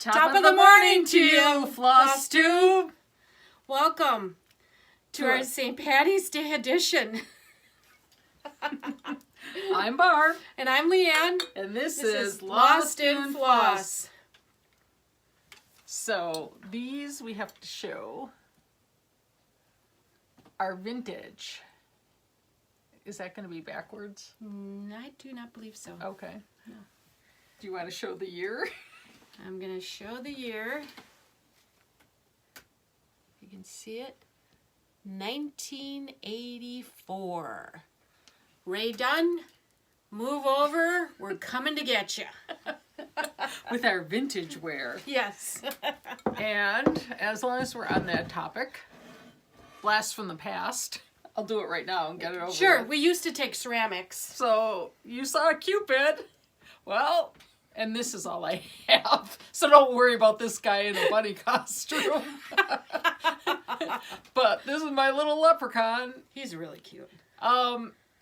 Top of the morning to you, Flosstube. Welcome to our St. Patty's Day edition. I'm Barb. And I'm Leanne. And this is Lost in Floss. So, these we have to show are vintage. Is that going to be backwards? I do not believe so. Okay. No. Do you want to show the year? I'm going to show the year. You can see it. 1984. Ray Dunn, move over. We're coming to get you. With our vintage wear. Yes. And as long as we're on that topic, blast from the past. I'll do it right now and get it over Sure, with. we used to take ceramics. So, you saw Cupid. Well, and this is all I have. So don't worry about this guy in a bunny costume. But this is my little leprechaun. He's really cute.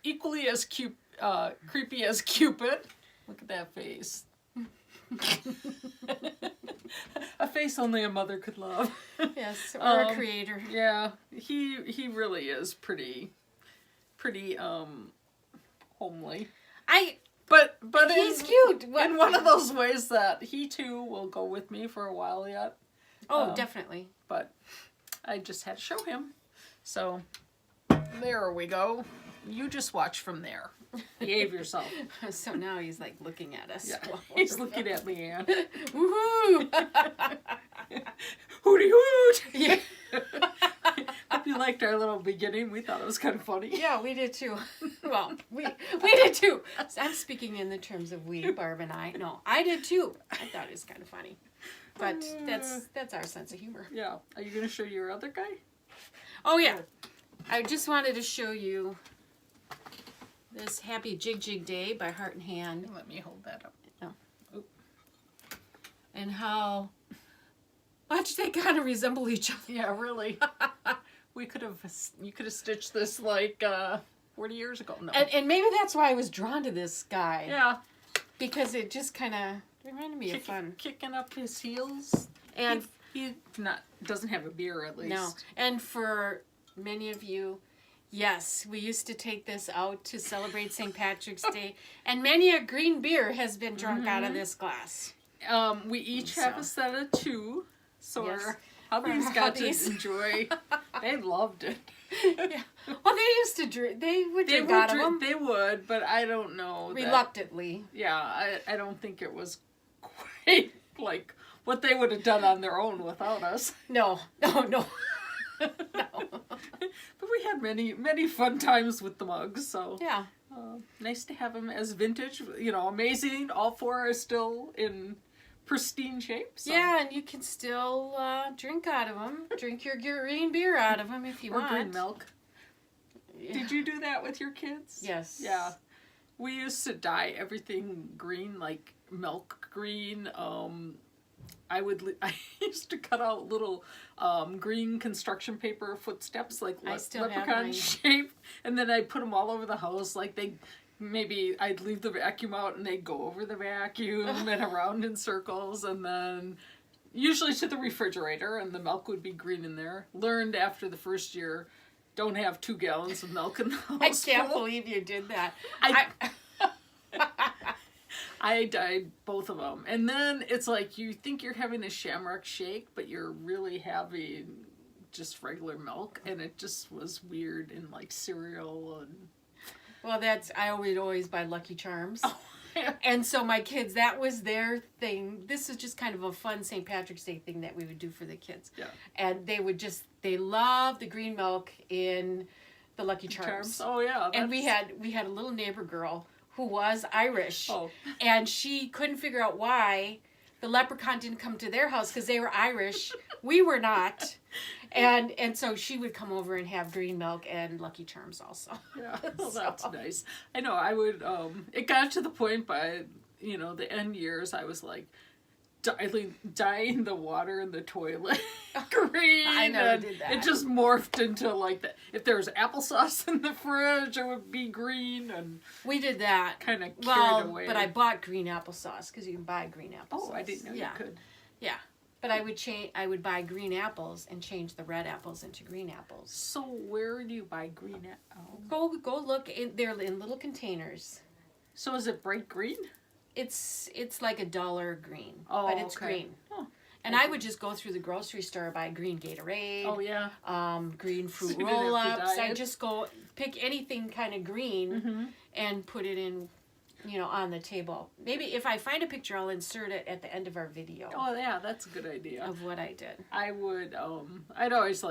Equally as creepy as Cupid. Look at that face. A face only a mother could love. Yes, or a creator. Yeah, he really is pretty homely. But he's cute. In one of those ways that he too will go with me for a while yet. Oh, definitely. But I just had to show him. So there we go. You just watch from there. Behave yourself. So now he's like looking at us. Yeah. He's looking at Leanne. Woohoo! Hooty hoot! Yeah. Hope you liked our little beginning. We thought it was kind of funny. Yeah, we did too. Well, we did too. I'm speaking in the terms of we, Barb and I. No, I did too. I thought it was kind of funny. But that's our sense of humor. Yeah. Are you going to show your other guy? Oh, yeah. I just wanted to show you this Happy Jig Jig Day by Heart and Hand. Let me hold that up. Oh. Oop. And how much they kind of resemble each other. Yeah, really. You could have stitched this like 40 years ago. No. And maybe that's why I was drawn to this guy. Yeah. Because it just kind of reminded me of fun. Kicking up his heels. And he doesn't have a beer at least. No. And for many of you, yes, we used to take this out to celebrate St. Patrick's Day. And many a green beer has been drunk out of this glass. We each have a set of two. So yes. our hubbies got to enjoy. They loved it. Yeah. Well, they used to drink. They would drink out of them. They would, but I don't know. Reluctantly. I don't think it was quite like what they would have done on their own without us. No. No. But we had many fun times with the mugs, so yeah. Nice to have them as vintage. Amazing. All four are still in pristine shape. So. Yeah, and you can still drink out of them. Drink your green beer out of them if you want. Or green milk. Yeah. Did you do that with your kids? Yes. Yeah. We used to dye everything green, like milk green. I used to cut out little green construction paper footsteps, like leprechaun shape, and then I'd put them all over the house. Like maybe I'd leave the vacuum out and they'd go over the vacuum and around in circles, and then usually to the refrigerator, and the milk would be green in there. Learned after the first year, don't have 2 gallons of milk in the house. I can't believe you did that. I dyed both of them. And then it's like you think you're having a shamrock shake, but you're really having just regular milk. And it just was weird and like cereal. Well, I would always buy Lucky Charms. Oh, yeah. And so my kids, that was their thing. This is just kind of a fun St. Patrick's Day thing that we would do for the kids. Yeah. And they loved the green milk in the Lucky Charms. Oh, yeah. And we had a little neighbor girl who was Irish. Oh. And she couldn't figure out why the leprechaun didn't come to their house because they were Irish. We were not. And so she would come over and have green milk and Lucky Charms also. Yeah, well, that's nice. I know, I would, it got to the point by, the end years, I was like, dyeing the water in the toilet green. I never did that. It just morphed into like that. If there was applesauce in the fridge, it would be green, and we did that. Kind of carried away. But I bought green applesauce because you can buy green applesauce. Oh, I didn't know you could. Yeah. But I would buy green apples and change the red apples into green apples. So where do you buy green apples? Go look. They're in little containers. So is it bright green? It's like a duller green, Oh, but it's okay. green. Oh, and I would just go through the grocery store, buy green Gatorade. Oh, yeah. Green fruit So you didn't have to roll-ups. diet? I just go pick anything kind of green and put it in, on the table. Maybe if I find a picture, I'll insert it at the end of our video Oh, yeah, that's a good idea. of what I did. I would, I'd always,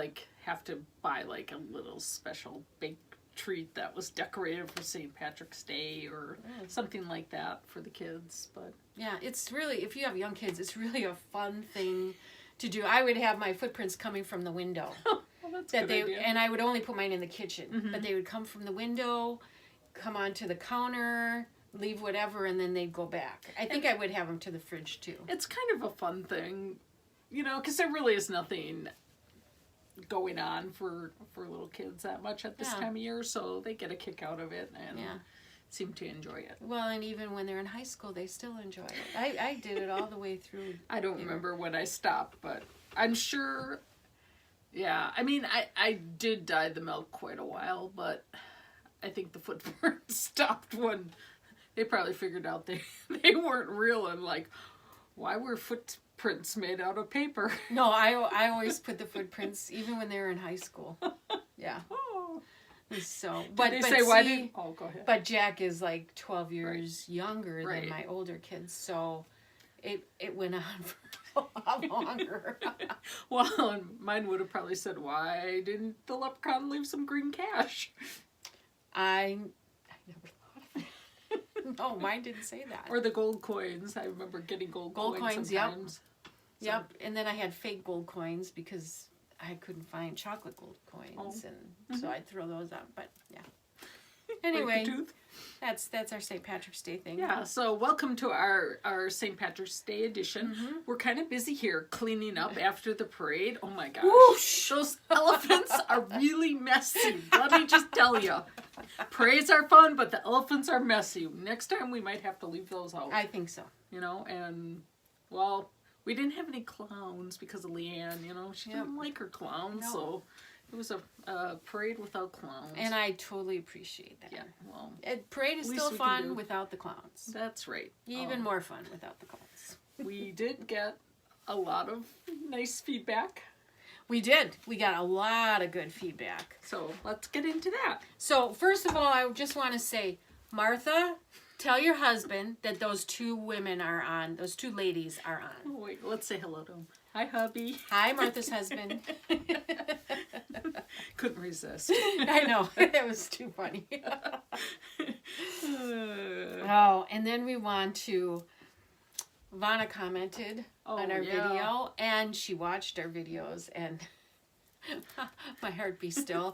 have to buy, a little special baked treat that was decorated for St. Patrick's Day or something like that for the kids, but... Yeah, it's really, if you have young kids, it's really a fun thing to do. I would have my footprints coming from the window. Well, that's a good idea. And I would only put mine in the kitchen, but they would come from the window, come onto the counter, leave whatever, and then they'd go back. I think I would have them to the fridge too. It's kind of a fun thing, because there really is nothing going on for little kids that much at this time of year, so they get a kick out of it and seem to enjoy it. Well, and even when they're in high school, they still enjoy it. I did it all the way through. I don't remember when I stopped, but I'm sure, I mean, I did dye the milk quite a while, but I think the footprints stopped when they probably figured out they weren't real and why were footprints made out of paper? No, I always put the footprints even when they were in high school. Yeah. Oh. So, Did they say why did? Oh, go ahead. But Jacque is 12 years younger than my older kids, so it went on for a lot longer. Well, and mine would have probably said, why didn't the leprechaun leave some green cash? I never thought of it. No, mine didn't say that. Or the gold coins. I remember getting gold coins sometimes. Yep. And then I had fake gold coins because I couldn't find chocolate gold coins, and so I'd throw those out. But yeah. Anyway, that's our St. Patrick's Day thing. Yeah. So welcome to our St. Patrick's Day edition. We're kind of busy here cleaning up after the parade. Oh my gosh, Whoosh! Those elephants are really messy. Let me just tell you. Parades are fun, but the elephants are messy. Next time we might have to leave those out. I think so. And well, we didn't have any clowns because of Leanne. She didn't like her clowns, so it was a parade without clowns. And I totally appreciate that. Yeah, well, parade is still fun without the clowns. That's right. Even more fun without the clowns. We did get a lot of nice feedback. We did. We got a lot of good feedback. So let's get into that. So first of all, I just want to say, Martha, tell your husband that those two women are on. Those two ladies are on. Oh, wait, let's say hello to him. Hi, hubby. Hi, Martha's husband. Couldn't resist. I know. That was too funny. And then we want to... Vonna commented on our video, and she watched our videos, and my heart be still.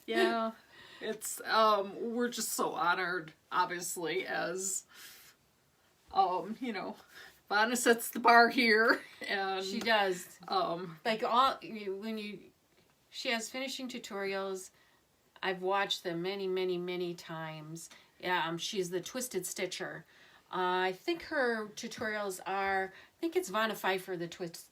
Yeah. It's, we're just so honored, obviously, as, Vonna sets the bar here, and... She does. She has finishing tutorials. I've watched them many, many, many times. She's the Twisted Stitcher. I think her tutorials are... I think it's Vonna Phiffer, the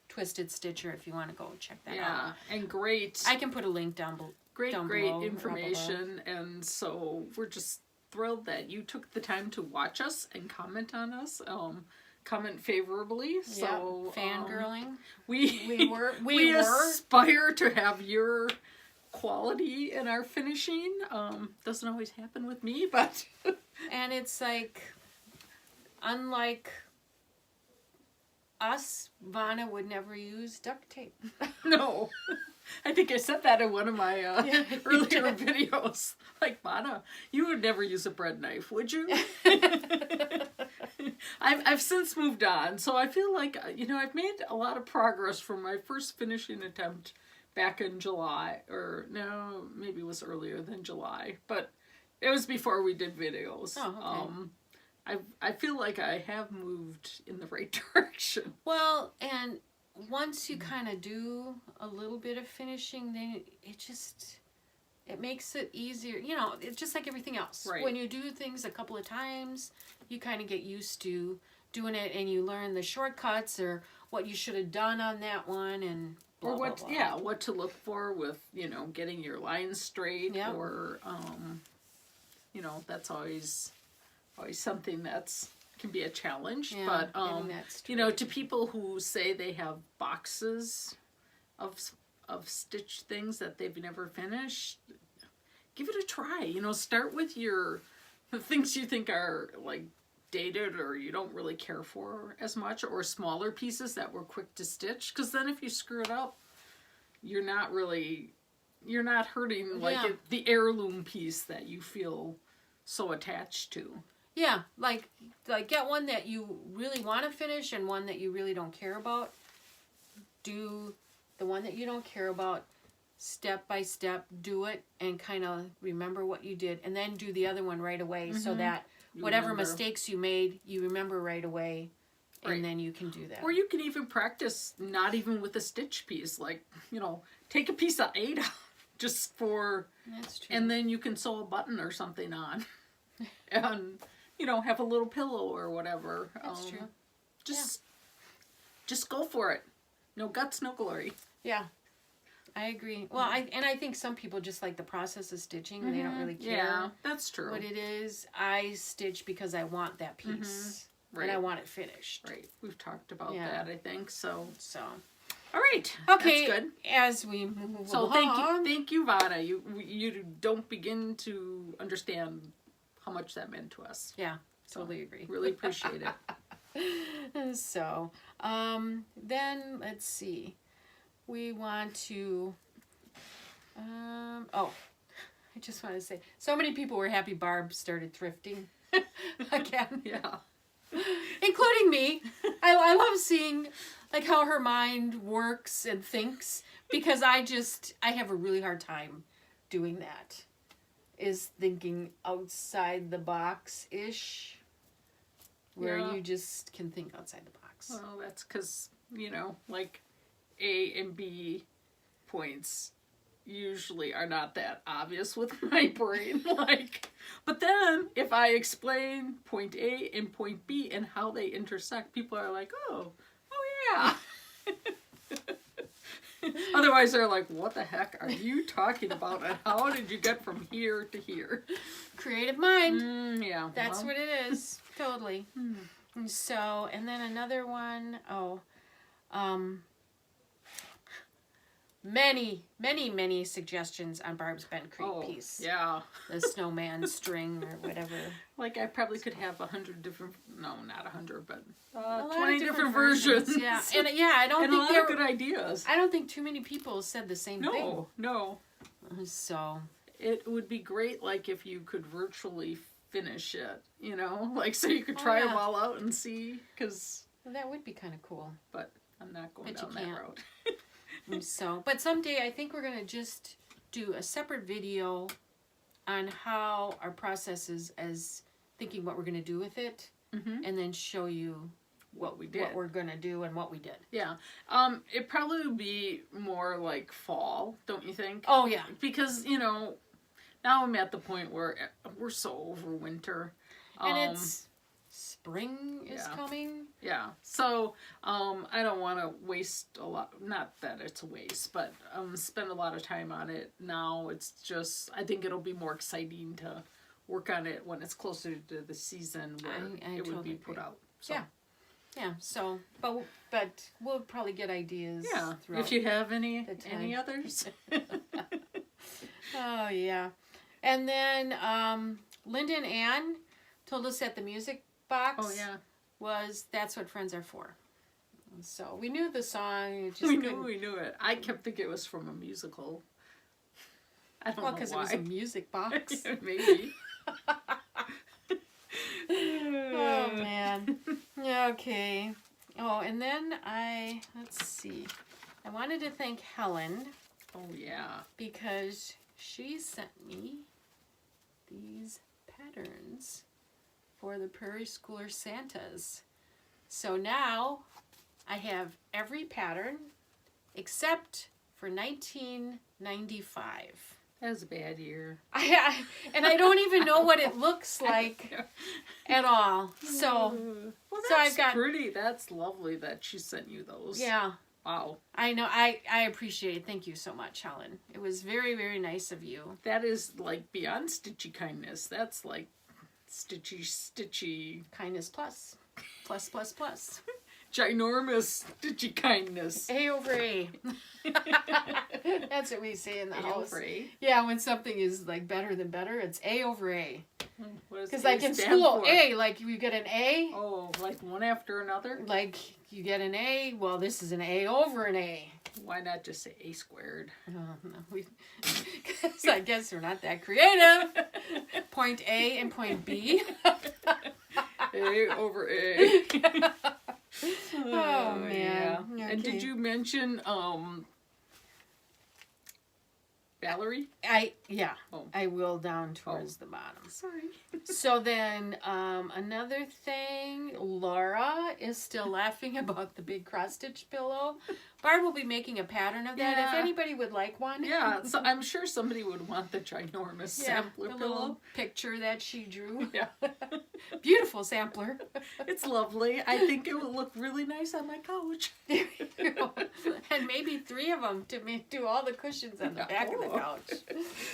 Twisted Stitcher, if you want to go check that out. Yeah, and great... I can put a link down below. Great information, and so we're just thrilled that you took the time to watch us and comment on us, comment favorably. So fangirling. We aspire to have your quality in our finishing. Doesn't always happen with me, but and it's unlike us, Vonna would never use duct tape. No. I think I said that in one of my earlier videos. Vonna, you would never use a bread knife, would you? I've since moved on, so I feel like, I've made a lot of progress from my first finishing attempt back in July, or no, maybe it was earlier than July, but it was before we did videos. Oh, okay. I feel like I have moved in the right direction. Well, and once you kind of do a little bit of finishing, then it makes it easier. It's just like everything else. Right. When you do things a couple of times, you kind of get used to doing it and you learn the shortcuts or what you should have done on that one and blah, or what, blah, blah. yeah, what to look for with, getting your lines straight, Yep. or, that's always something that's can be a challenge. Yeah, but, getting that straight. to people who say they have boxes of stitch things that they've never finished, give it a try. Start with the things you think are like dated or you don't really care for as much, or smaller pieces that were quick to stitch, because then if you screw it up, you're not hurting like the heirloom piece that you feel so attached to. Yeah, like get one that you really want to finish and one that you really don't care about. Do the one that you don't care about step by step, do it and kind of remember what you did, and then do the other one right away, so that whatever mistakes you made, you remember right away, and then you can do that. Or you can even practice not even with a stitch piece, like, take a piece of 8 just for, That's true. and then you can sew a button or something on, and, have a little pillow or whatever. That's true. Just go for it. No guts, no glory. Yeah. I agree. Well, I think some people just like the process of stitching and they don't really care. Yeah, that's true. What it is. I stitch because I want that piece. Right. And I want it finished. Right. We've talked about that, I think. So. All right. Okay. That's good. As we move so along. thank you, Vonna. You don't begin to understand how much that meant to us. Yeah. Totally agree. Really appreciate it. So, then let's see. We want to, I just want to say, so many people were happy Barb started thrifting again. Yeah. Including me. I love seeing like how her mind works and thinks, because I have a really hard time doing that. Is thinking outside the box-ish, where you just can think outside the box. Well, that's because, like A and B points usually are not that obvious with my brain. But then if I explain point A and point B and how they intersect, people are like, oh yeah. Otherwise they're like, what the heck are you talking about, and how did you get from here to here? Creative mind. Yeah. That's what it is. Totally. And so, and then another one, many suggestions on Barb's Bent Creek piece. Yeah. The snowman string or whatever. Like I probably could have 100 different, no, not 100, but 20 20 different versions. Yeah, and I don't and think a lot of good ideas. I don't think too many people said the same thing. No. So it would be great, like if you could virtually finish it, like so you could try them all out and see, because that would be kind of cool. But I'm not going down that road. So, but someday I think we're going to just do a separate video on how our process is as thinking what we're going to do with it, and then show you what we did, what we're going to do and what we did. Yeah. It probably would be more like fall, don't you think? Oh, yeah. Because, now I'm at the point where we're so over winter. And it's spring is coming. Yeah. So, I don't want to waste a lot, not that it's a waste, but spend a lot of time on it now. It's just, I think it'll be more exciting to work on it when it's closer to the season where it would be put out. So. Yeah. So, but we'll probably get ideas. Yeah. If you have any others. Oh, yeah. And then Linda and Ann told us that the music box was That's What Friends Are For. So we knew the song. We knew it. I kept thinking it was from a musical. I don't know why. Because it was a music box. Maybe. Oh, man. Okay. Oh, and then let's see. I wanted to thank Helen. Oh, yeah. Because she sent me these patterns for the Prairie Schooler Santas. So now I have every pattern except for 1995. That was a bad year. And I don't even know what it looks like at all. So, well, so that's I've got pretty. That's lovely that she sent you those. Yeah. Wow. I know. I appreciate it. Thank you so much, Helen. It was very, very nice of you. That is like beyond Stitchy kindness. That's like Stitchy. Kindness plus. Plus, plus, plus. Ginormous Stitchy kindness. A over A. That's what we say in the house. A over A? Yeah, when something is like better than better, it's A over A. Because like in stand school, for? A, like you get an A. Oh, like one after another? Like you get an A. Well, this is an A over an A. Why not just say A squared? No, because I guess we're not that creative. Point A and point B. A over A. Oh man. Yeah. Okay. And did you mention Valerie? I will down towards the bottom. Sorry. So then another thing, Laura is still laughing about the big cross stitch pillow. Barb will be making a pattern of that. If Yeah. anybody would like one. Yeah, so I'm sure somebody would want the ginormous sampler the pillow. little picture that she drew. Yeah. Beautiful sampler. It's lovely. I think it would look really nice on my couch. And maybe 3 of them to do all the cushions on the back of the couch.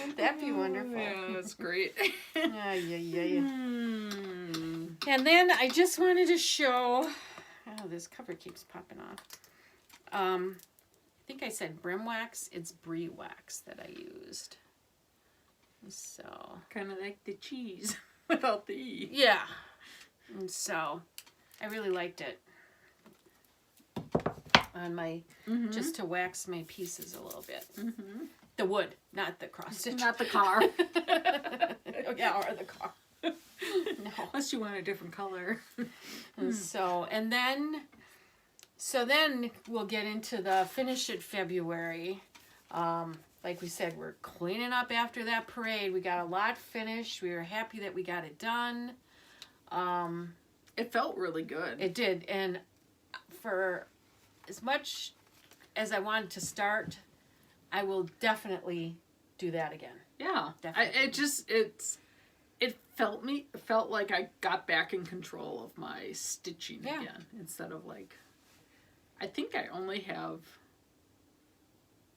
Wouldn't that be wonderful? Yeah, that's great. Yeah. And then I just wanted to show, oh, this cover keeps popping off. I think I said brim wax. It's brie wax that I used. So. Kind of like the cheese without the E. Yeah. And so I really liked it. On my, just to wax my pieces a little bit. Mm-hmm. The wood, not the cross stitch. Not the car. Oh, yeah, or the car. No. Unless you want a different color. And so then we'll get into the finish it February. Like we said, we're cleaning up after that parade. We got a lot finished. We were happy that we got it done. It felt really good. It did. And for as much as I wanted to start, I will definitely do that again. Yeah. Definitely. It felt like I got back in control of my stitching again. Instead of like, I think I only have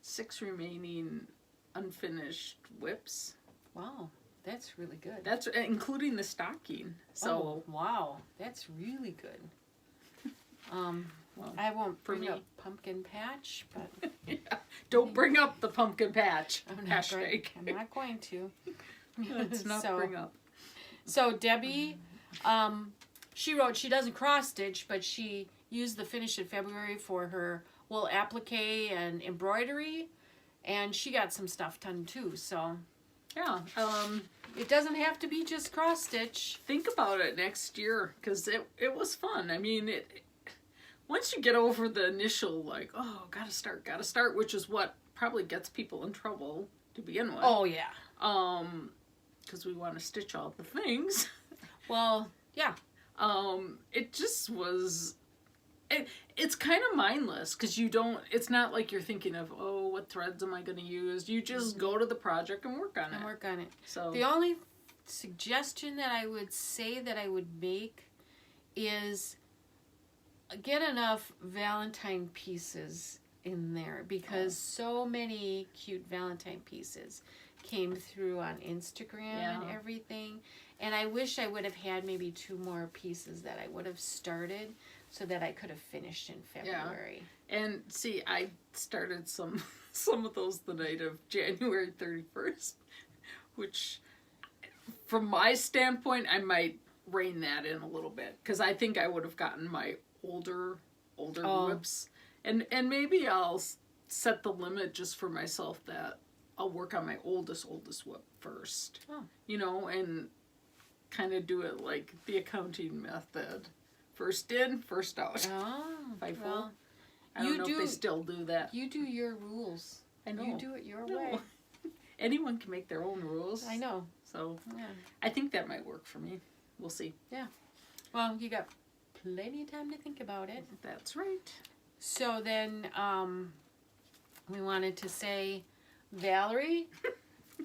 6 remaining unfinished whips. Wow, that's really good. That's including the stocking. So wow, that's really good. well, I won't for bring me. up pumpkin patch, but yeah. Don't bring up the pumpkin patch. I'm Hashtag. not going to. Let's not bring up. So Debbie, she wrote she doesn't cross stitch, but she used the finish in February for her wool applique and embroidery, and she got some stuff done too. So Yeah. it doesn't have to be just cross stitch. Think about it next year, because it was fun. I mean, once you get over the initial, like, oh, gotta start, which is what probably gets people in trouble to begin with. Oh yeah. Because we want to stitch all the things. Well, yeah. It just was. It's kind of mindless, because it's not like you're thinking of, oh, what threads am I going to use? You just go to the project and work on it. So the only suggestion that I would say that I would make is get enough Valentine pieces in there, because so many cute Valentine pieces came through on Instagram and everything. And I wish I would have had maybe 2 more pieces that I would have started so that I could have finished in February. Yeah. And see, I started some of those the night of January 31st, which from my standpoint, I might rein that in a little bit, because I think I would have gotten my older whips. And maybe I'll set the limit just for myself that I'll work on my oldest whip first. Oh. You know, and kind of do it like the accounting method. First in, first out. Oh, FIFO. well, I don't know if they still do that. You do your rules. I know. You do it your way. Anyone can make their own rules. I know. So Yeah. I think that might work for me. We'll see. Yeah. Well, you got plenty of time to think about it. That's right. So then we wanted to say, Valerie,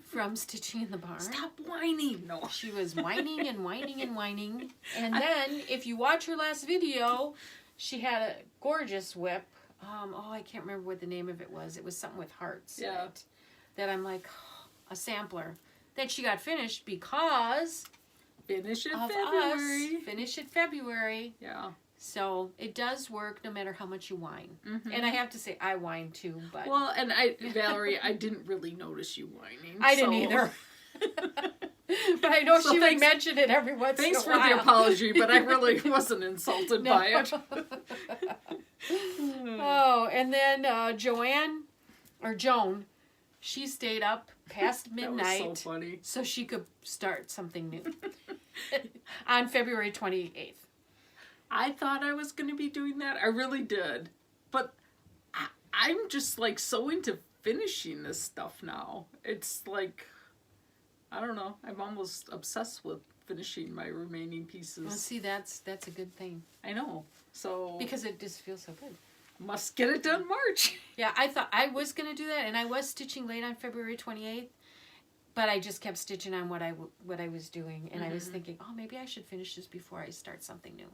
from Stitching in the Barn. Stop whining. No. She was whining and whining and whining. And then, if you watch her last video, she had a gorgeous whip. I can't remember what the name of it was. It was something with hearts. Yeah. That I'm like, a sampler. That she got finished because Finish it of February. us. Finish it February. Yeah. So it does work no matter how much you whine. And I have to say, I whine too. But Well, and Valerie, I didn't really notice you whining. I didn't either. But I know she would mention it every once in a while. Thanks for the apology, but I really wasn't insulted by it. Oh, and then Joan, she stayed up past midnight. That was so funny. So she could start something new on February 28th. I thought I was going to be doing that. I really did. But I'm just like so into finishing this stuff now. It's like, I don't know. I'm almost obsessed with finishing my remaining pieces. Well, see, that's a good thing. I know. So because it just feels so good. Must get it done March. Yeah, I thought I was going to do that, and I was stitching late on February 28th, but I just kept stitching on what I was doing, and I was thinking, oh, maybe I should finish this before I start something new.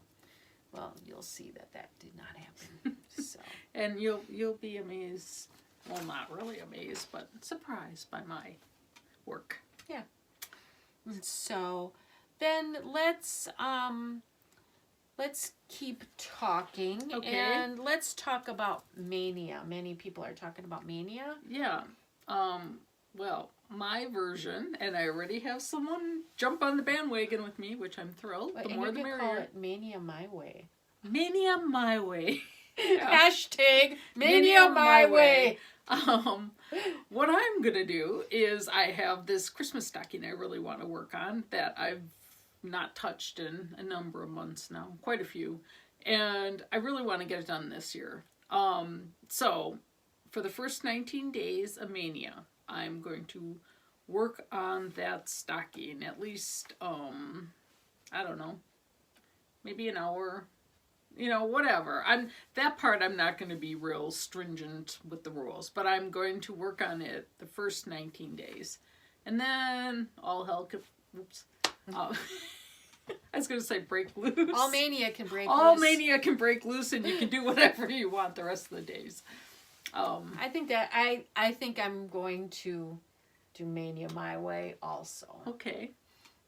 Well, you'll see that did not happen. So. And you'll be amazed. Well, not really amazed, but surprised by my work. Yeah. So then let's keep talking. Okay. And let's talk about Mania. Many people are talking about Mania. Yeah. Well, my version, and I already have someone jump on the bandwagon with me, which I'm thrilled. But The more the merrier. call it Mania My Way. Mania my way. Yeah. Hashtag Mania My Way. What I'm gonna do is I have this Christmas stocking I really want to work on that I've not touched in a number of months now, quite a few, and I really want to get it done this year. So for the first 19 days of Mania, I'm going to work on that stocking at least, I don't know, maybe an hour, whatever. That part I'm not going to be real stringent with the rules, but I'm going to work on it the first 19 days. And then all hell could, I was going to say break loose. All Mania can break All loose. Mania can break loose, and you can do whatever you want the rest of the days. I think I'm going to do Mania My Way also. Okay.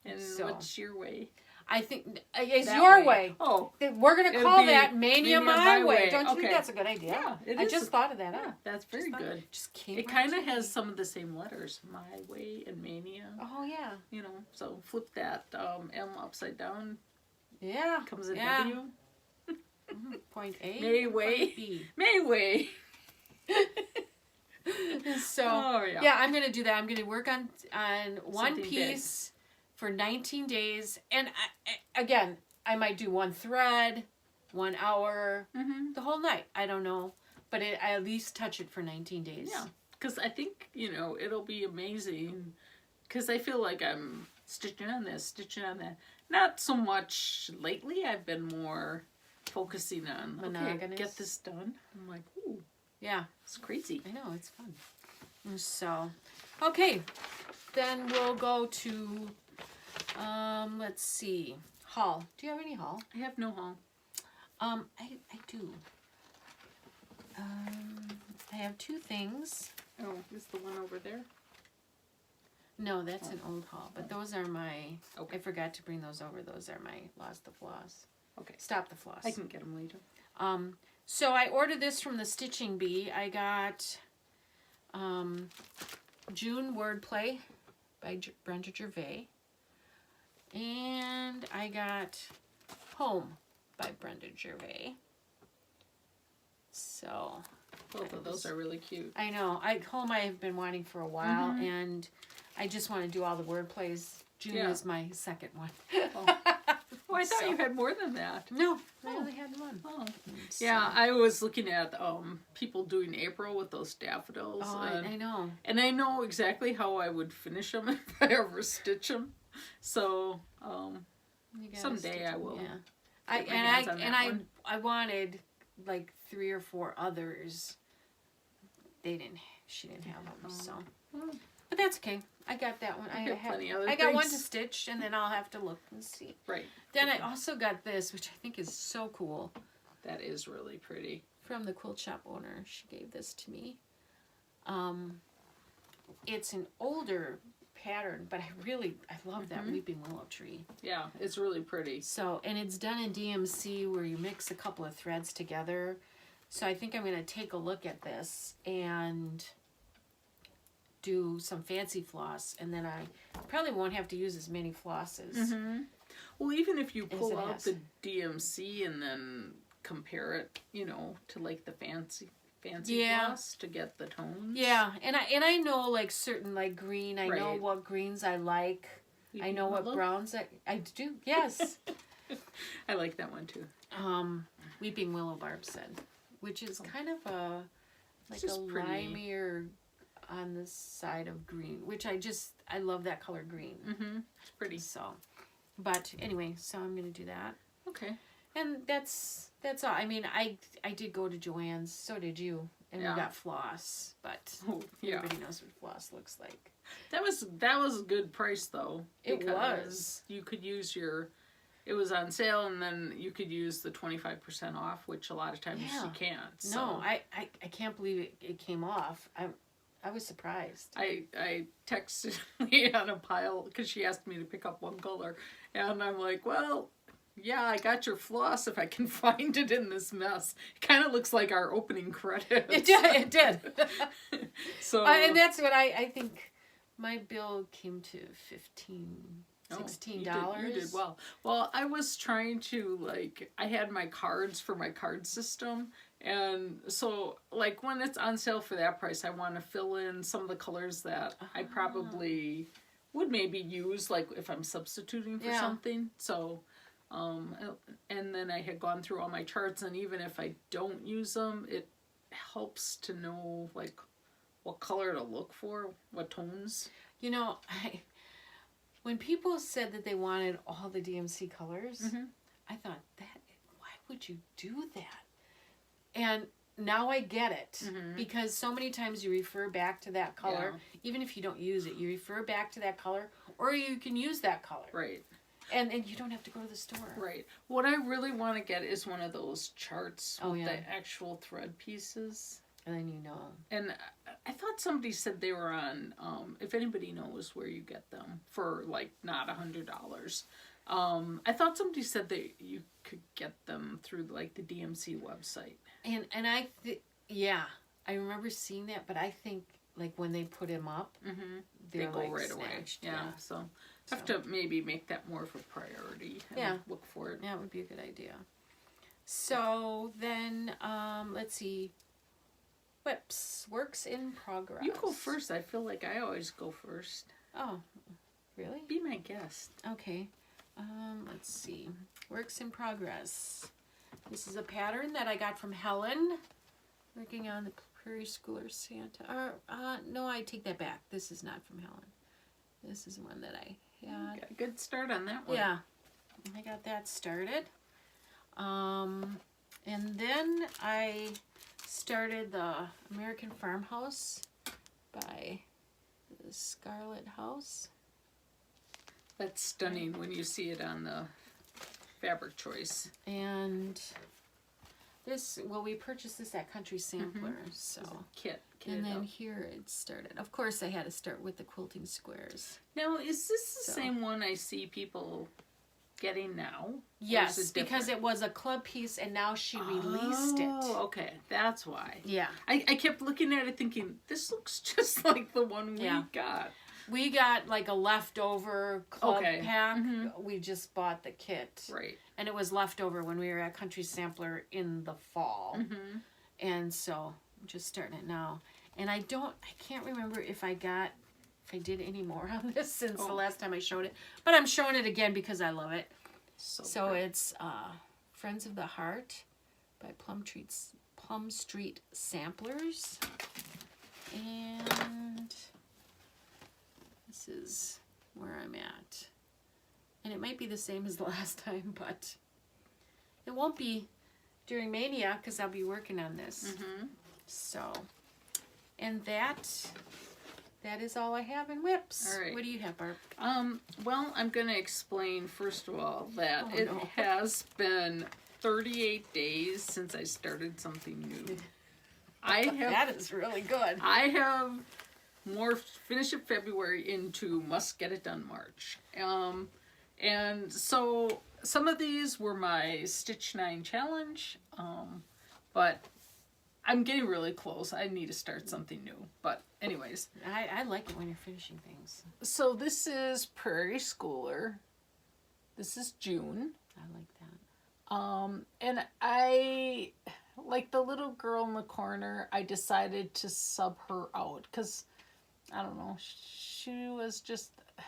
And So. what's your way? I think it's That your way. Oh. We're going to It'll call be that Mania My Way. Don't you Okay. think that's a good idea? Yeah, it I is. just thought of that. Yeah, that's very good. Just came It right kind to of me. has some of the same letters, My Way and Mania. Oh, yeah. So flip that M upside down, Yeah. comes a yeah. W. Point A. May Way. Point B. May Way. So, Oh, yeah. yeah, I'm going to do that. I'm going to work on one Something piece for 19 days. And again, I might do one thread, 1 hour, the whole night. I don't know. But I at least touch it for 19 days. Yeah, because I think, it'll be amazing. Because I feel like I'm stitching on this, stitching on that. Not so much lately. I've been more focusing on, okay, Monogamous. get this done. I'm like, ooh, Yeah. it's crazy. I know, it's fun. So, okay. Then we'll go to, let's see, haul. Do you have any haul? I have no haul. I do. I have two things. Oh, is the one over there? No, that's an old haul, but those are my, Okay. I forgot to bring those over. Those are my Lost the Floss. Okay. Stop the Floss. I can get them later. So I ordered this from the Stitching Bee. I got June Wordplay by Brenda Gervais. And I got Home by Brenda Gervais. So Both of those are really cute. I know. Home I have been wanting for a while, and I just want to do all the word plays. June is my second one. Oh, I thought you had more than that. No, I only had one. Oh. So- Yeah, I was looking at people doing April with those daffodils. Oh, and, I know. and I know exactly how I would finish them if I ever stitch them. So, You gotta someday stitch I them, will. Yeah. get my hands on that one. I wanted like 3 or 4 others. She didn't have them, so. Oh. But that's okay. I got that one. I got plenty other I got one to things. stitch, and then I'll have to look and see. Right. Then I also got this, which I think is so cool. That is really pretty. From the quilt shop owner. She gave this to me. It's an older pattern, but I love that weeping willow tree. Yeah, it's really pretty. So, and it's done in DMC where you mix a couple of threads together. So I think I'm going to take a look at this and do some fancy floss, and then I probably won't have to use as many flosses. Well, even if you pull it out has. the DMC and then compare it, to like the fancy floss to get the tones. Yeah, and I know like certain like green. I know Right. what greens I like. I know what Willow? browns I do. Yes. I like that one too. Weeping Willow, Barb said, which is kind of a like a just pretty. limier on the side of green, which I love that color green. It's pretty. So, but anyway, so I'm gonna do that, Okay. and that's all. I mean, I did go to Joann's, so did you, and Yeah. we got floss, but Oh, yeah. everybody knows what floss looks like. That was a good price though. It because was. You could use it was on sale, and then you could use the 25% off, which a lot of times Yeah. you can't. So. No, I can't believe it came off. I was surprised. I texted Leanne a pile because she asked me to pick up one color, and I'm like, well, yeah, I got your floss if I can find it in this mess. It kind of looks like our opening credits. It did. So And that's what I think. My bill came to $16. You did well. Well, I was trying to I had my cards for my card system, and so when it's on sale for that price, I want to fill in some of the colors that I probably would maybe use if I'm substituting for something. So and then I had gone through all my charts, and even if I don't use them, it helps to know what color to look for, what tones. When people said that they wanted all the DMC colors, I thought, why would you do that? And now I get it, because so many times you refer back to that color, even if you don't use it, you refer back to that color, or you can use that color. Right. And you don't have to go to the store. Right. What I really want to get is one of those charts with yeah. the actual thread pieces. And then And I thought somebody said they were on, if anybody knows where you get them, for not $100. I thought somebody said that you could get them through the DMC website. And I remember seeing that, but I think when they put them up, They go right snatched. away. Yeah. So I have to maybe make that more of a priority. And look for it. Yeah, it would be a good idea. So then, let's see. Whips, works in progress. You go first. I feel like I always go first. Oh, really? Be my guest. Okay. Let's see. Works in progress. This is a pattern that I got from Helen, working on the Prairie Schooler Santa. No, I take that back. This is not from Helen. This is one that I had. Got a good start on that one. Yeah, I got that started. And then I started the American Farmhouse by the Scarlet House. That's stunning when you see it on the fabric choice. And this, we purchased this at Country Sampler, so. Kit And then out. here it started. Of course, I had to start with the quilting squares. Now, is this the same one I see people getting now? Yes, because it was a club piece, and now she released it. Oh, okay. That's why. Yeah. I kept looking at it thinking, this looks just like the one we got. We got a leftover club pack. We just bought the kit. Right. And it was leftover when we were at Country Sampler in the fall. And so I'm just starting it now. And I can't remember if I did any more on this since the last time I showed it. But I'm showing it again because I love it. So it's Friends of the Heart by Plum Street Samplers. And this is where I'm at. And it might be the same as the last time, but it won't be during Mania because I'll be working on this. So, and that that is all I have in whips. All right. What do you have, Barb? Well, I'm going to explain, first of all, that Oh, it no. has been 38 days since I started something new. That is really good. I have morphed Finish It February into Must Get It Done March. And so some of these were my Stitch 9 challenge, but I'm getting really close. I need to start something new. But anyways. I like it when you're finishing things. So this is Prairie Schooler. This is June. I like that. And I, like the little girl in the corner, I decided to sub her out because, I don't know, she was just a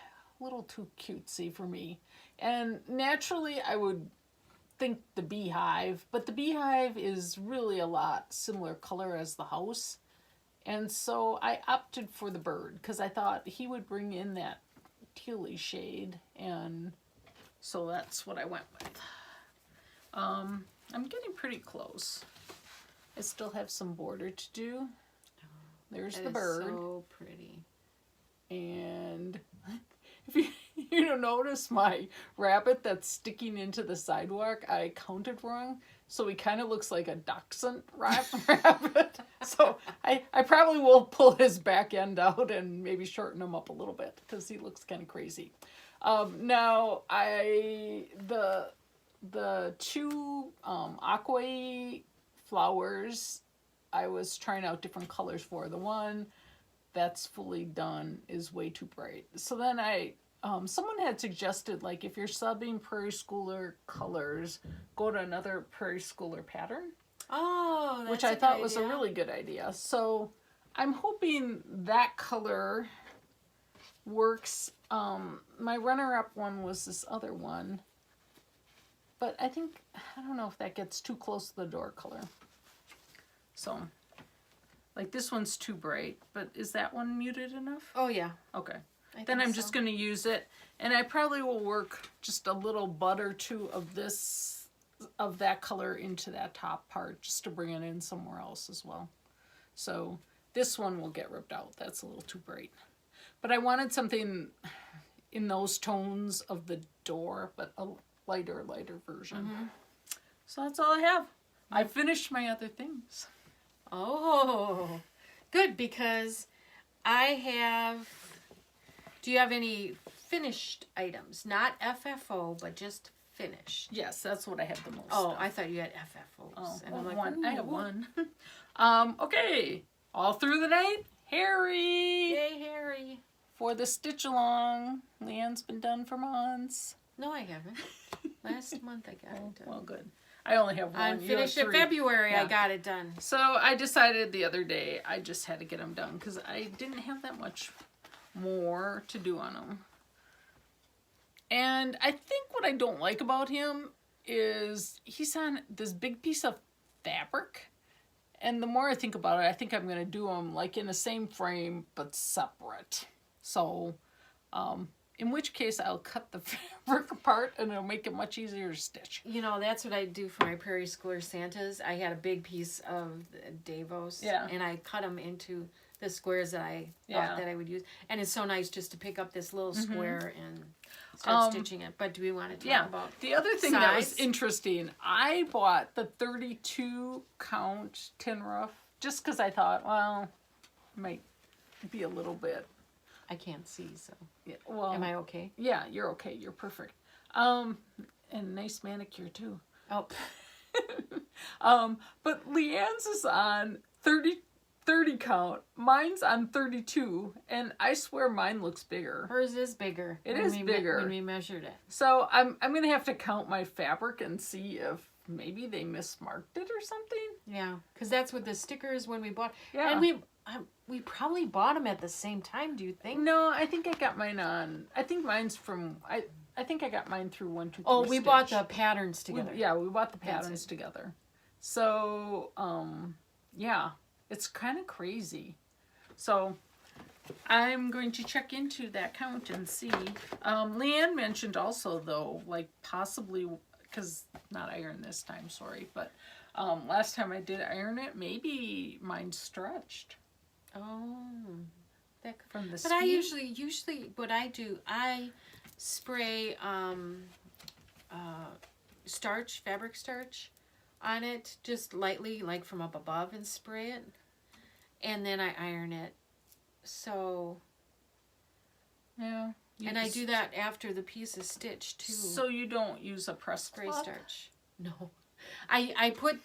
little too cutesy for me. And naturally I would think the beehive, but the beehive is really a lot similar color as the house. And so I opted for the bird because I thought he would bring in that tealy shade, and so that's what I went with. I'm getting pretty close. I still have some border to do. There's That the is bird. so pretty. And if you notice my rabbit that's sticking into the sidewalk, I counted wrong. So he kind of looks like a dachshund rabbit. So I probably will pull his back end out and maybe shorten him up a little bit because he looks kind of crazy. Now the two aqua flowers, I was trying out different colors for. The one that's fully done is way too bright. So then someone had suggested, like, if you're subbing Prairie Schooler colors, go to another Prairie Schooler pattern. Oh, that's which I thought was a really good idea. So I'm hoping that color works. My runner-up one was this other one. But I don't know if that gets too close to the door color. So, like, this one's too bright, but is that one muted enough? Oh, yeah. Okay. Then I'm just going to use it, and I probably will work just a little butt or two of that color into that top part just to bring it in somewhere else as well. So this one will get ripped out. That's a little too bright. But I wanted something in those tones of the door, but a lighter version. Mm-hmm. So that's all I have. I finished my other things. Oh, good, because I have... Do you have any finished items? Not FFO, but just finished. Yes, that's what I have the most. Oh, of. I thought you had FFOs. Oh, and well, I'm like, one. I have ooh. one. Okay. All through the night, Harry. Yay, Harry. For the stitch along. Leanne's been done for months. No, I haven't. Last month I got it done. Well, good. I only have one. I'm You have finished in 3. February. Yeah. I got it done. So I decided the other day I just had to get them done because I didn't have that much more to do on them. And I think what I don't like about him is he's on this big piece of fabric. And the more I think about it, I think I'm going to do them like in the same frame but separate. So, in which case I'll cut the fabric apart and it'll make it much easier to stitch. You know, that's what I do for my Prairie Schooler Santas. I had a big piece of Davos. Yeah. And I cut them into the squares that I thought that I would use. And it's so nice just to pick up this little square and start stitching it. But do we want to talk about the other thing that was size? interesting, I bought the 32 count tin roof just because I thought, well, it might be a little bit. I can't see, so. Yeah, well, Am I okay? Yeah, you're okay. You're perfect. And nice manicure too. Oh. But Leanne's is on 30 count. Mine's on 32, and I swear mine looks bigger. Hers is bigger. It is bigger. When we measured it. So I'm gonna have to count my fabric and see if maybe they mismarked it or something. Yeah, because that's what the stickers when we bought. Yeah. And we probably bought them at the same time. Do you think? No, I think I got mine on. I think mine's from. I think I got mine through 1, 2, 3 Oh, we Stitch. bought the patterns together. We bought the patterns together. So, yeah, it's kind of crazy. So, I'm going to check into that count and see. Leanne mentioned also, though, like possibly, because not iron this time, sorry, but last time I did iron it, maybe mine stretched. Oh, thick. From the But I speed? usually what I do, I spray starch, fabric starch on it, just lightly, like from up above, and spray it. And then I iron it. So, Yeah. and I do that after the piece is stitched too. So you don't use a press Spray cloth? starch. No. I put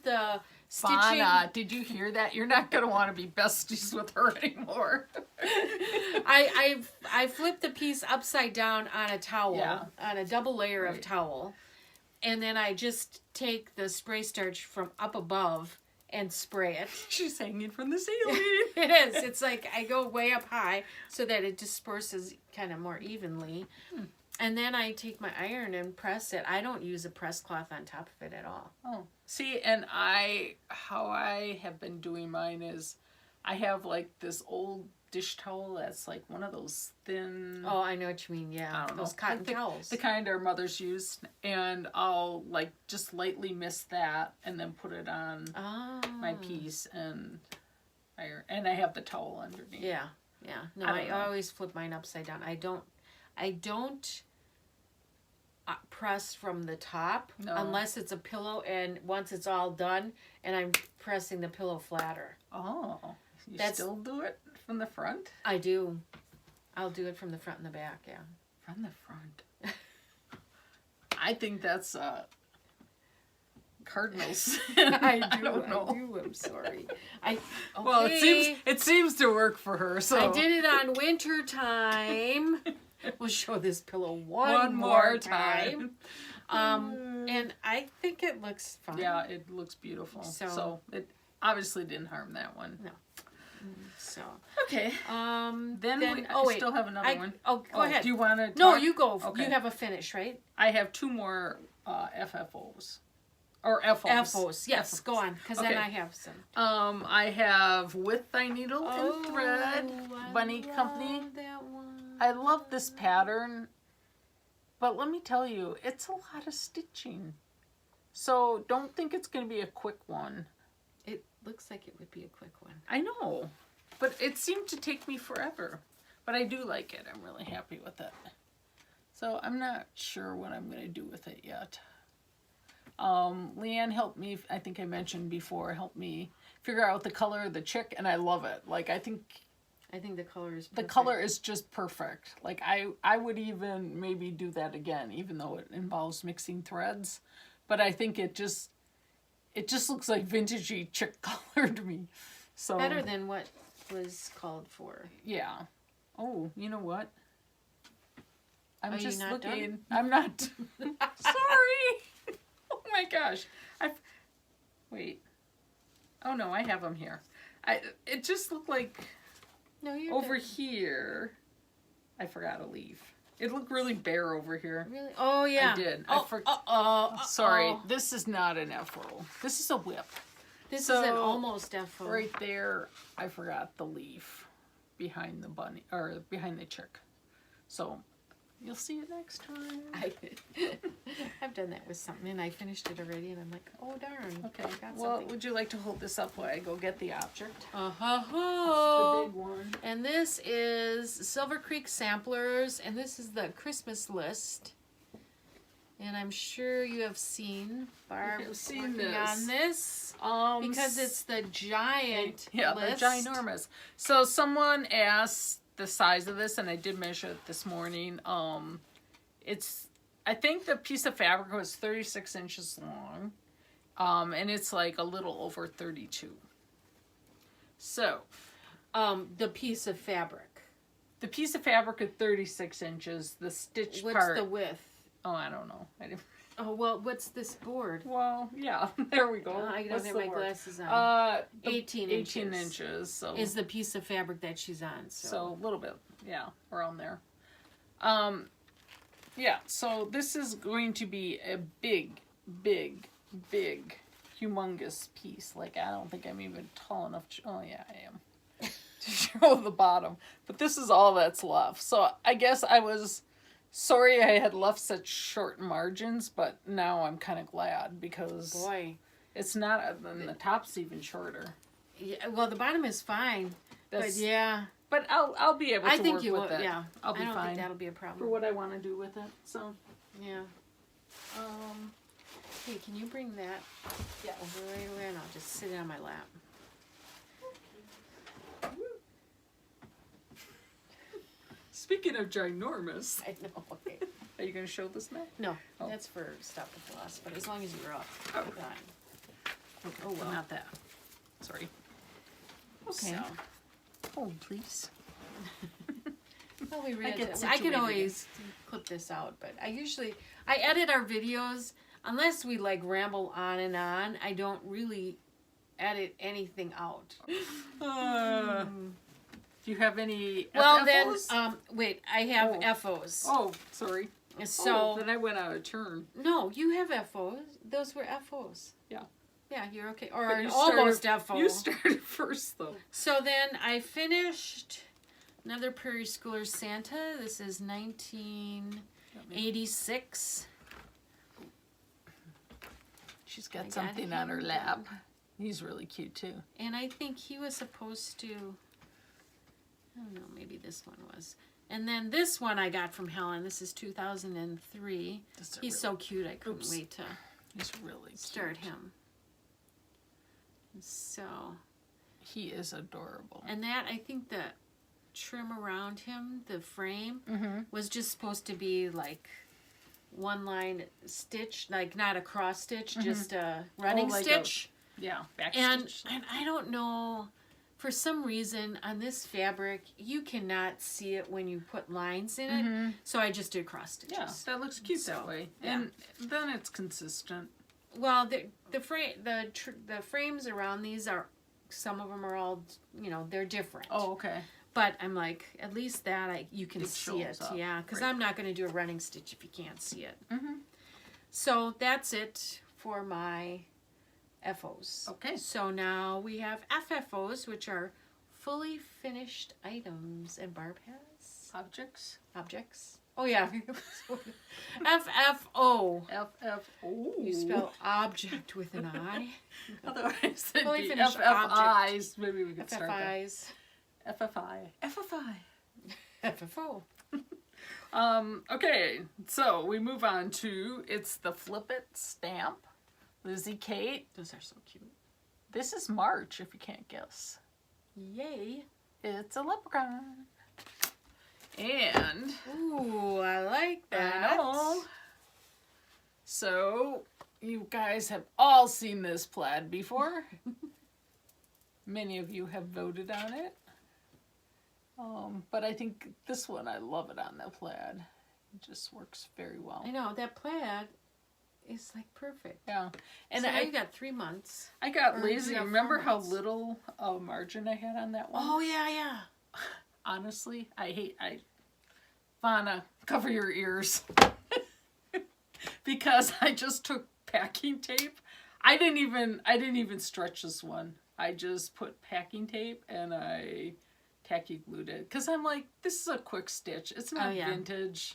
the stitching. Vonna, did you hear that? You're not going to want to be besties with her anymore. I flip the piece upside down on a towel, on a double layer of towel, and then I just take the spray starch from up above and spray it. She's hanging from the ceiling. It is. It's like I go way up high so that it disperses kind of more evenly. And then I take my iron and press it. I don't use a press cloth on top of it at all. Oh, see, and how I have been doing mine is I have like this old dish towel that's like one of those thin. Oh, I know what you mean. Yeah, I don't those know, cotton like towels. the kind our mothers used, and I'll like just lightly mist that and then put it on my piece and iron. And I have the towel underneath. Yeah, yeah. No, I always flip mine upside down. I don't press from the top unless it's a pillow, and once it's all done and I'm pressing the pillow flatter. Oh, you still do it from the front? I do. I'll do it from the front and the back, yeah. From the front. I think that's cardinals. I don't know. I do. I'm sorry. Okay. Well, it seems to work for her. So I did it on winter time. We'll show this pillow one more time. And I think it looks fine. Yeah, it looks beautiful. So it obviously didn't harm that one. No. So okay. Then we still have another one. Oh, go ahead. Do you want to? No, you go. Okay. You have a finish, right? I have two more FFOs. Or FOs. FOs, yes. Go on, because then I have some. I have With Thy Needle and Thread, Bunny Company. That one. I love this pattern, but let me tell you, it's a lot of stitching. So don't think it's going to be a quick one. It looks like it would be a quick one. I know, but it seemed to take me forever. But I do like it. I'm really happy with it. So I'm not sure what I'm going to do with it yet. Leanne helped me, I think I mentioned before, helped me figure out the color of the chick, and I love it. Like, I think the color is perfect. The color is just perfect. Like, I would even maybe do that again, even though it involves mixing threads. But I think it just looks like vintagey chick color to me. So better than what was called for. Yeah. Oh, you know what? I'm just looking. Done? I'm not. Sorry. Oh my gosh. Wait. Oh no, I have them here. It just looked like over here. I forgot a leaf. It looked really bare over here. Really? Oh yeah. I did. Sorry, this is not an FO. This is a whip. This is an almost FO. Right there, I forgot the leaf behind the bunny or behind the chick. So you'll see it next time. I've done that with something and I finished it already and I'm like, oh darn. Okay. Got Well, something. would you like to hold this up while I go get the object? The big one. And this is Silver Creek Samplers, and this is the Christmas list. And I'm sure you have seen Barb working on this because it's the giant list. They're ginormous. So someone asked the size of this, and I did measure it this morning. I think the piece of fabric was 36 inches long, and it's like a little over 32. So, the piece of fabric. The piece of fabric is 36 inches. The stitch part. What's the width? Oh, I don't know. Oh, well, what's this board? Well, yeah, there we go. I don't have my glasses on. 18 inches. 18 inches. So is the piece of fabric that she's on. So a little bit, yeah, around there. Yeah, so this is going to be a big, humongous piece. Like, I don't think I'm even tall enough to, oh yeah, I am, to show the bottom. But this is all that's left. So I guess I was sorry I had left such short margins, but now I'm kind of glad because it's not, and the top's even shorter. Yeah, well, the bottom is fine, but yeah. But I'll be able to I think work you with will. it. Yeah, I'll be I don't fine think that'll be a problem for what I want to do with it. So Yeah. Hey, can you bring that over right away, and I'll just sit it on my lap. speaking of ginormous, I know. Okay. are you going to show this now? No, Oh. that's for Stop the Floss. But as long as you're up, Oh. fine. Okay. Oh, well. Not that. Sorry. Okay. So, Hold, please. well, we I get I can situated. always clip this out, but I edit our videos unless we like ramble on and on. I don't really edit anything out. Do you have any Well, FFOs? then, wait, I have Oh. FOs. Oh, sorry. So then I went out of turn. no, you have FOs. Those were FOs. Yeah. Yeah, you're okay. Or But you almost started- FO. You started first, though. So then I finished another Prairie Schooler Santa. This is 1986. She's I got got something on her him. lap. He's really cute, too. And I think he was supposed to, I don't know, maybe this one was. And then this one I got from Helen. This is 2003. He's so cute, I couldn't Oops. wait to He's really cute. start him. So, He is adorable. and that, I think the trim around him, the frame, was just supposed to be like one line stitch, like not a cross stitch, just a running like stitch. Yeah, And backstitch. I don't know, for some reason on this fabric you cannot see it when you put lines in it. So I just did cross stitches. Yeah, that looks cute So, that way. yeah. And then it's consistent. Well, the frames around these are, some of them are all, they're different. Oh, okay. But I'm like, at least that you can It see it. shows up. Yeah, because Right. I'm not going to do a running stitch if you can't see it. So that's it for my FOs. Okay. So now we have FFOs, which are fully finished items, and Barb has Objects. objects. Oh yeah, FFO. FFO. You spell object with an I. Otherwise, it'd Fully be finished FFIs. Maybe we could start FFIs. that. FFI. FFI. FFO. Okay, so we move on to, it's the Flip It stamp. Lizzie Kate. Those are so cute. This is March, if you can't guess. Yay. It's a leprechaun. And Ooh, I like that. I know. So, you guys have all seen this plaid before. Many of you have voted on it. But I think this one, I love it on the plaid. It just works very well. I know, that plaid is like perfect. Yeah. And So now I you got 3 months. I got or lazy. you got Remember 4 how months. little margin I had on that one? Oh, yeah. Honestly, Vonna, cover your ears. Because I just took packing tape. I didn't even stretch this one. I just put packing tape and I tacky glued it. Because I'm like, this is a quick stitch. It's not vintage.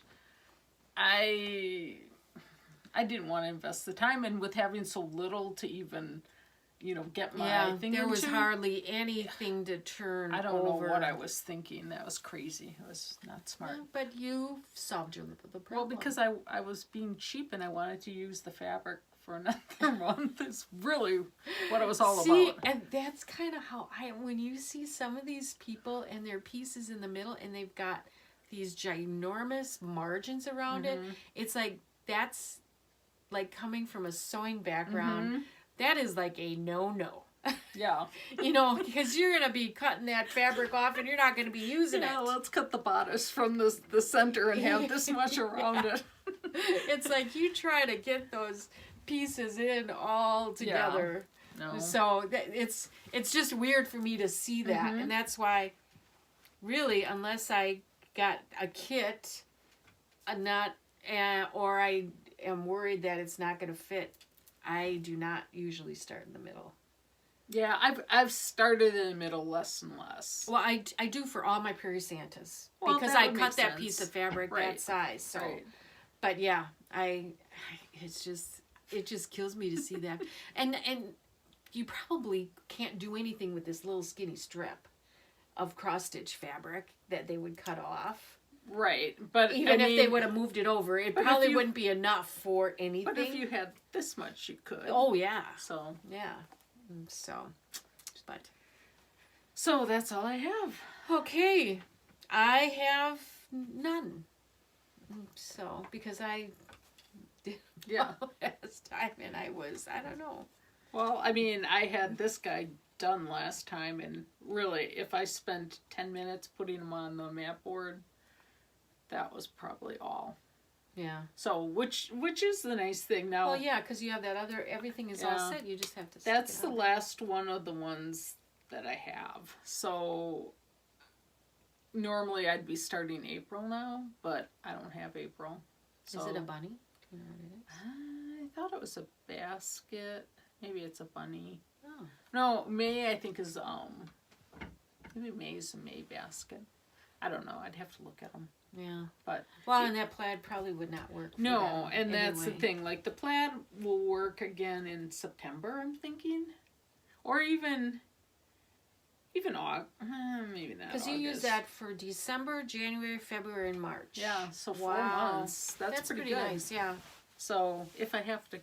I didn't want to invest the time, and with having so little to even, get my thing there was into, hardly anything to turn I don't over. know what I was thinking. That was crazy. It was not smart. Yeah, but you solved the problem. Well, because I was being cheap and I wanted to use the fabric for another month. Is really what it was all about. And that's kind of how when you see some of these people and their pieces in the middle and they've got these ginormous margins around it, it's like, that's like coming from a sewing background. That is like a no-no. Yeah. Because you're going to be cutting that fabric off and you're not going to be using Yeah, it. let's cut the bodice from the center and have this much around it. It's like you try to get those pieces in all together. No. So it's just weird for me to see that. And that's why, really, unless I got a kit, or I am worried that it's not going to fit, I do not usually start in the middle. Yeah, I've started in the middle less and less. Well, I do for all my Prairie Santas, Well, because that I would cut make that sense. piece of fabric Right. that size. So, Right. but yeah, it just kills me to see that. And you probably can't do anything with this little skinny strip. of cross stitch fabric that they would cut off. Right, but Even if they would have moved it over, it probably wouldn't be enough for anything. But if you had this much, you could. Oh yeah. So yeah. So that's all I have. Okay, I have none. So because I did last time and I don't know. Well, I mean, I had this guy done last time, and really, if I spent 10 minutes putting him on the mat board, that was probably all. Yeah. So, which is the nice thing now. Well, yeah, because you have that other, everything is all set. You just have to stick That's it the up. last one of the ones that I have. So, normally I'd be starting April now, but I don't have April. So, is it a bunny? Do you know what it is? I thought it was a basket. Maybe it's a bunny. Oh. No, May I think is, maybe May is a May basket. I don't know. I'd have to look at them. Yeah. But well, and that plaid probably would not work. For no, them and that's the anyway. thing. Like the plaid will work again in September, I'm thinking, or even August. Maybe not. Because you use that for December, January, February, and March. Yeah, so 4 months. That's pretty good. Nice. Yeah. So if I have to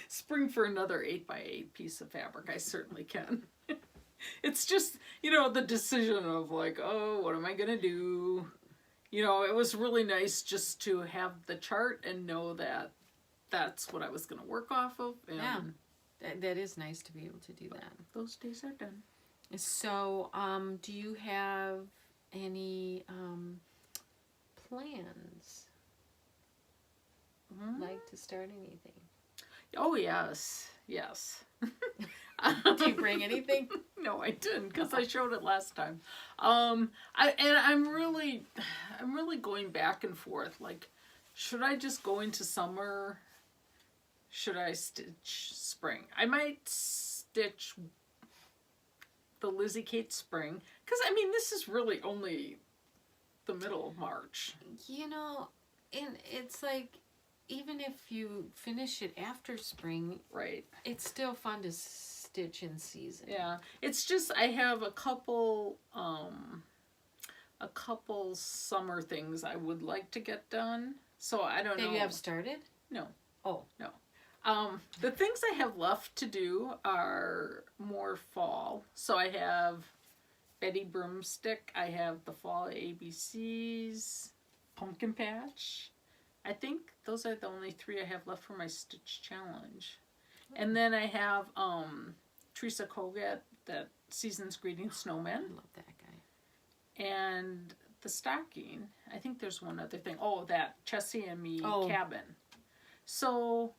spring for another 8x8 piece of fabric, I certainly can. It's just, the decision of like, oh, what am I gonna do? It was really nice just to have the chart and know that that's what I was going to work off of. And yeah, that is nice to be able to do that. Those days are done. So, do you have any plans? Like to start anything? Oh, yes. Do you bring anything? No, I didn't because I showed it last time. I'm really going back and forth. Like, should I just go into summer? Should I stitch spring? I might stitch the Lizzie Kate spring because this is really only the middle of March. And it's like, even if you finish it after spring, right? It's still fun to stitch in season. Yeah, it's just I have a couple summer things I would like to get done. So I don't know. That you have started? No. Oh. No. The things I have left to do are more fall. So I have Betty Broomstick. I have the Fall ABCs, Pumpkin Patch. I think those are the only 3 I have left for my Stitch Challenge. And then I have Theresa Kogat, that Season's Greeting Snowman. I love that guy. And the stocking. I think there's one other thing. Oh, that Chessie and Me cabin. So,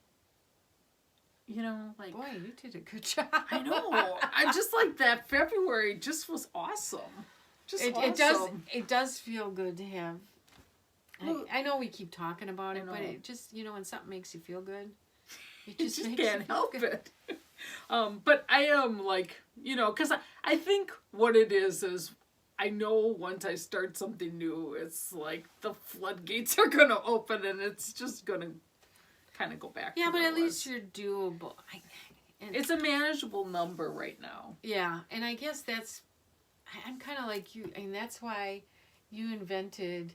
like... Boy, you did a good job. I know. I just like that February just was awesome. Awesome. It does feel good to have... I know we keep talking about it, but it just, when something makes you feel good, it just makes can't you feel help good. it. But I am like, because I think what it is I know once I start something new, it's like the floodgates are going to open and it's just going to kind of go back. Yeah, but at least you're doable. It's a manageable number right now. Yeah, and I guess I'm kind of like you, and that's why you invented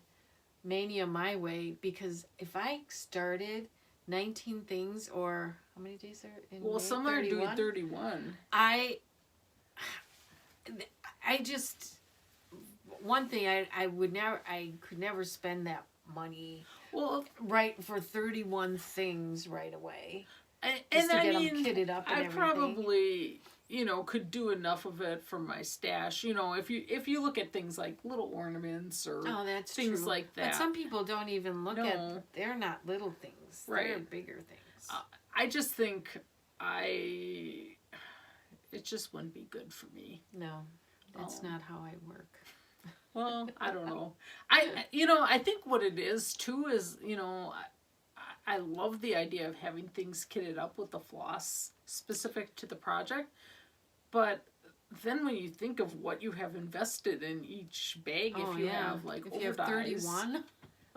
Mania my way, because if I started 19 things, or how many days are in May? Some are doing 31. I just, one thing I could never spend that money right for 31 things right away. Just to get them kitted up and everything. Probably, could do enough of it for my stash. If you look at things like little ornaments or that's things true. Like that. But some people don't even look at, they're not little things. Right. They're bigger things. I just think it just wouldn't be good for me. No, that's not how I work. Well, I don't know. I think what it is too is, I love the idea of having things kitted up with the floss specific to the project, but then when you think of what you have invested in each bag, if you have like if you have 31,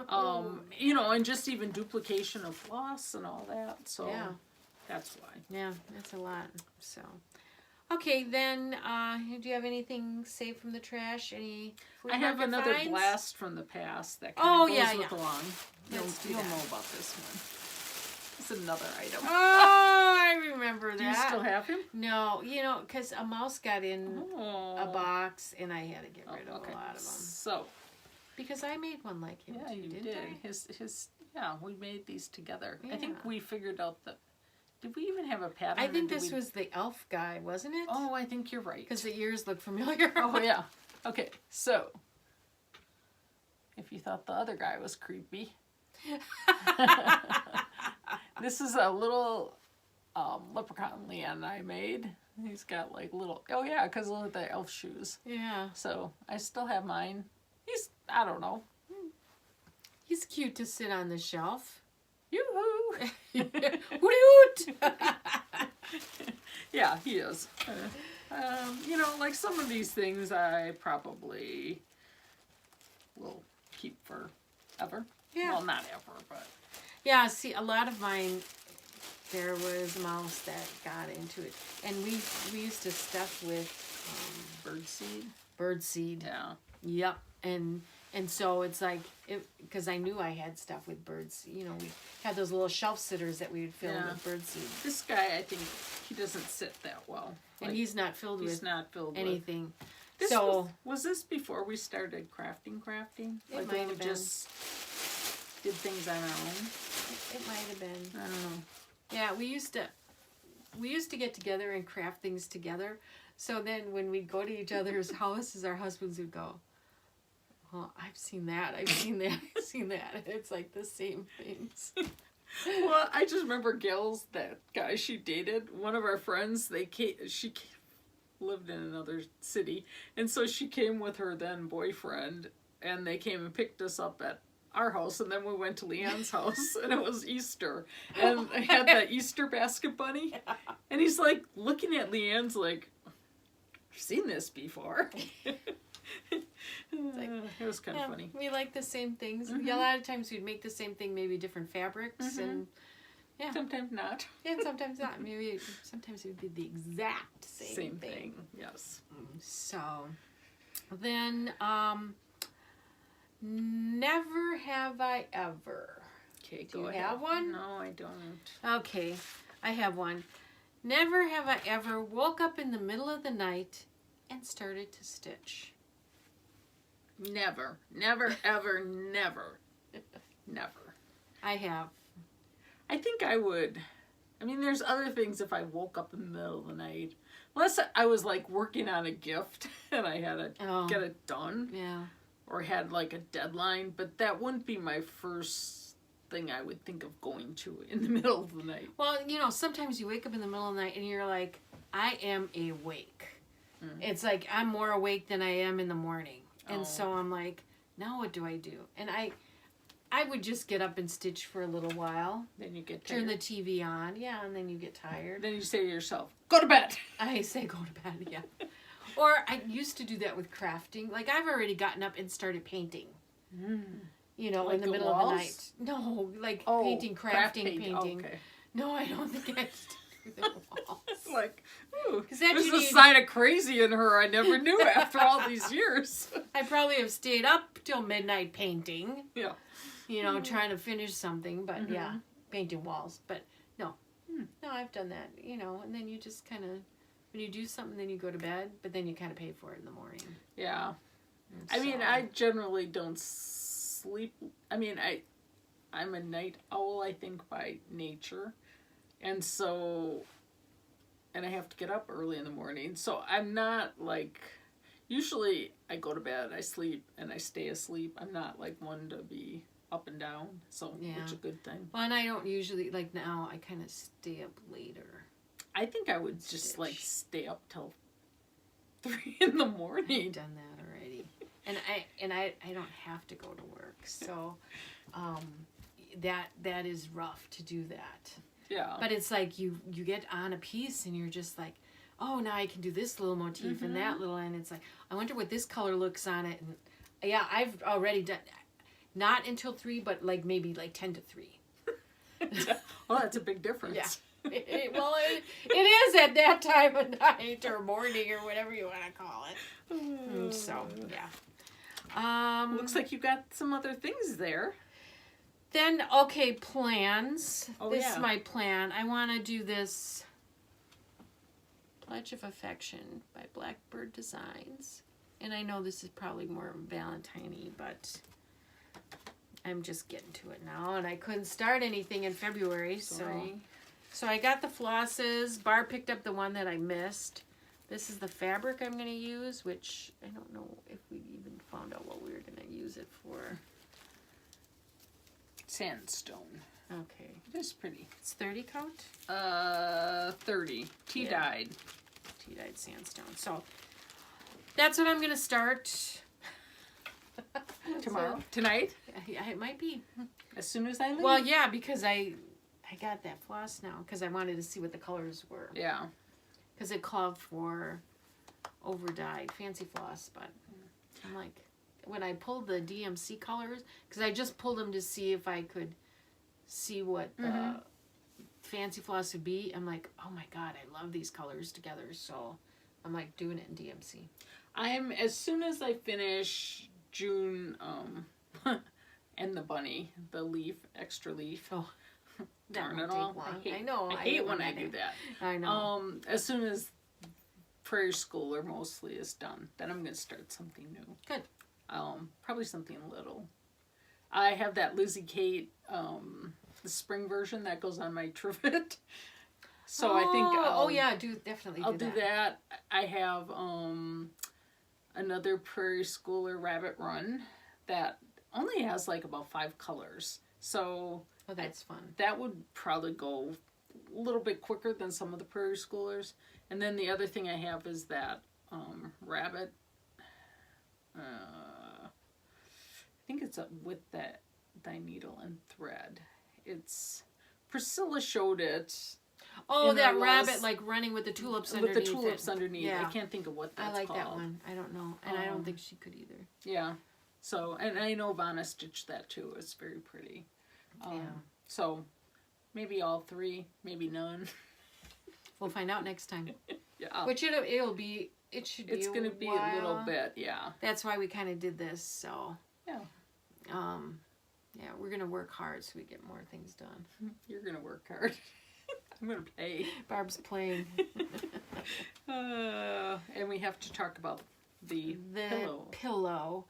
and just even duplication of floss and all that, so that's why. Yeah, that's a lot. So, Okay, then, do you have anything saved from the trash? Any flea I have market another finds? blast from the past that kind of goes with along. Let's do You'll that. know about this one. It's another item. Oh, I remember that. Do you still have him? No, because a mouse got in Oh. a box, and I had to get rid of Okay. a lot of them. So, Because I made one like him, yeah, too, you didn't did. I? Yeah, we made these together. I think Yeah. we figured out did we even have a pattern? I think or did this was the elf guy, wasn't it? Oh, I think you're right. Because the ears look familiar. Oh, yeah. Okay, so, if you thought the other guy was creepy, this is a little leprechaun Leanne I made. He's got like little, oh yeah, because look at the elf shoes. Yeah. So, I still have mine. I don't know. He's cute to sit on the shelf. Yoo-hoo! Hoot hoot! Yeah, he is. Like some of these things I probably will keep forever. Yeah. Well, not ever, but. Yeah, see, a lot of mine, there was a mouse that got into it. And we used to stuff with birdseed. Yeah. Yep. And so it's like, because I knew I had stuff with birds. We had those little shelf sitters that we would fill with birdseed. This guy, I think, he doesn't sit that well. And he's not filled with anything. Was this before we started crafting? It might have been. Just did things on our own? It might have been. I don't know. Yeah, we used to get together and craft things together. So then when we'd go to each other's houses, our husbands would go, "Oh, I've seen that, I've seen that, I've seen that." And it's like the same things. Well, I just remember Gail's, that guy she dated, one of our friends, she lived in another city, and so she came with her then boyfriend, and they came and picked us up at our house, and then we went to Leanne's house, and it was Easter, and I had that Easter basket bunny, and he's like looking at Leanne's like, I've seen this before. It was kind of funny. We like the same things. Mm-hmm. A lot of times we'd make the same thing, maybe different fabrics, and sometimes not. Yeah, sometimes not. Maybe sometimes it would be the exact same thing. Yes. So then, never have I ever. Okay, Do you have one? No, I don't. Okay, I have one. Never have I ever woke up in the middle of the night and started to stitch. Never, ever, never. Never. I have. I think I would. I mean, there's other things if I woke up in the middle of the night. Unless I was like working on a gift and I had to get it done. Yeah. Or had like a deadline. But that wouldn't be my first thing I would think of going to in the middle of the night. Well, sometimes you wake up in the middle of the night and you're like, I am awake. Mm-hmm. It's like I'm more awake than I am in the morning. And so I'm like, now what do I do? And I would just get up and stitch for a little while. Then you get tired. Turn the TV on. Yeah, and then you get tired. Then you say to yourself, go to bed. I say go to bed, yeah. Or I used to do that with crafting. Like I've already gotten up and started painting. Mm. Like in the middle of the night. No, like painting, crafting, painting. Okay. No, I don't think I just do the walls. Like, ooh, there's a side of crazy in her I never knew after all these years. I probably have stayed up till midnight painting. Yeah. Trying to finish something, but painting walls. But no, I've done that, and then you just kind of, when you do something, then you go to bed, but then you kind of pay for it in the morning. Yeah. I mean, I generally don't sleep. I mean, I'm a night owl, I think, by nature. And so, and I have to get up early in the morning. So I'm not like, usually I go to bed, I sleep, and I stay asleep. I'm not like one to be up and down, so which is a good thing. Well, and I don't usually, like now, I kind of stay up later. I think I would just like stay up till 3 in the morning. I've done that already. And I don't have to go to work, so that is rough to do that. Yeah. But it's like you get on a piece and you're just like, oh, now I can do this little motif and that little, and it's like, I wonder what this color looks on it. And yeah, I've already done, not until 3, but like maybe like 10 to 3. Well, that's a big difference. Yeah. It is at that time of night or morning or whatever you want to call it. So, yeah. Looks like you got some other things there. Then, okay, plans. This yeah. is my plan. I want to do this Pledge of Affection by Blackbird Designs. And I know this is probably more Valentine-y, but I'm just getting to it now. And I couldn't start anything in February, so I got the flosses. Barb picked up the one that I missed. This is the fabric I'm going to use, which I don't know if we even found out what we were going to use it for. Sandstone. Okay. It is pretty. It's 30 count? 30. Tea-dyed. Tea-dyed sandstone. So that's what I'm going to start. Tomorrow? Tonight? Yeah, it might be. As soon as I leave? Well, yeah, because I got that floss now because I wanted to see what the colors were. Yeah. Because it called for over-dyed fancy floss, but I'm like, when I pulled the DMC colors, because I just pulled them to see if I could see what the fancy floss would be, I'm like, oh my god, I love these colors together, so I'm like doing it in DMC. As soon as I finish June, and the bunny, the leaf, extra leaf. Oh. Darn it all. I hate when I do that. I know. As soon as Prairie Schooler mostly is done, then I'm going to start something new. Good. Probably something little. I have that Lizzie Kate, the spring version that goes on my trivet. So I think definitely I'll do that. I have another Prairie Schooler Rabbit Run that only has like about 5 colors. So that's fun. That would probably go a little bit quicker than some of the Prairie Schoolers. And then the other thing I have is that rabbit. I think it's with that thy needle and thread. It's Priscilla showed it. Oh, that rabbit like running with the tulips underneath. With the tulips underneath. Yeah. I can't think of what that's called. I like that one. I don't know. And I don't think she could either. Yeah. So, and I know Vonna stitched that too. It's very pretty. So, maybe all 3, maybe none. We'll find out next time. Yeah. Which it should be. It's going to be a little bit, yeah. That's why we kind of did this. So. Yeah. Yeah, we're gonna work hard so we get more things done. You're gonna work hard. I'm gonna pay. Barb's playing. And we have to talk about the pillow.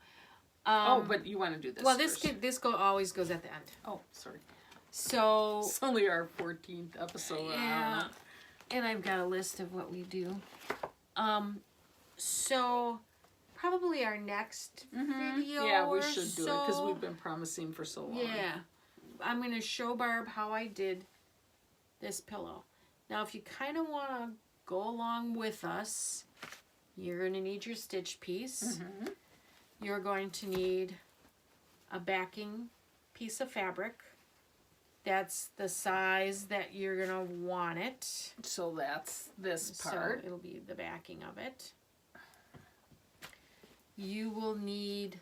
But you want to do this? Well, first. always goes at the end. Oh, sorry. So it's only our 14th episode. Yeah, and I've got a list of what we do. So probably our next video. Yeah, we should do it because we've been promising for so long. Yeah, I'm gonna show Barb how I did this pillow. Now, if you kind of want to go along with us, you're gonna need your stitch piece. You're going to need a backing piece of fabric. That's the size that you're gonna want it. So that's this part. So it'll be the backing of it. You will need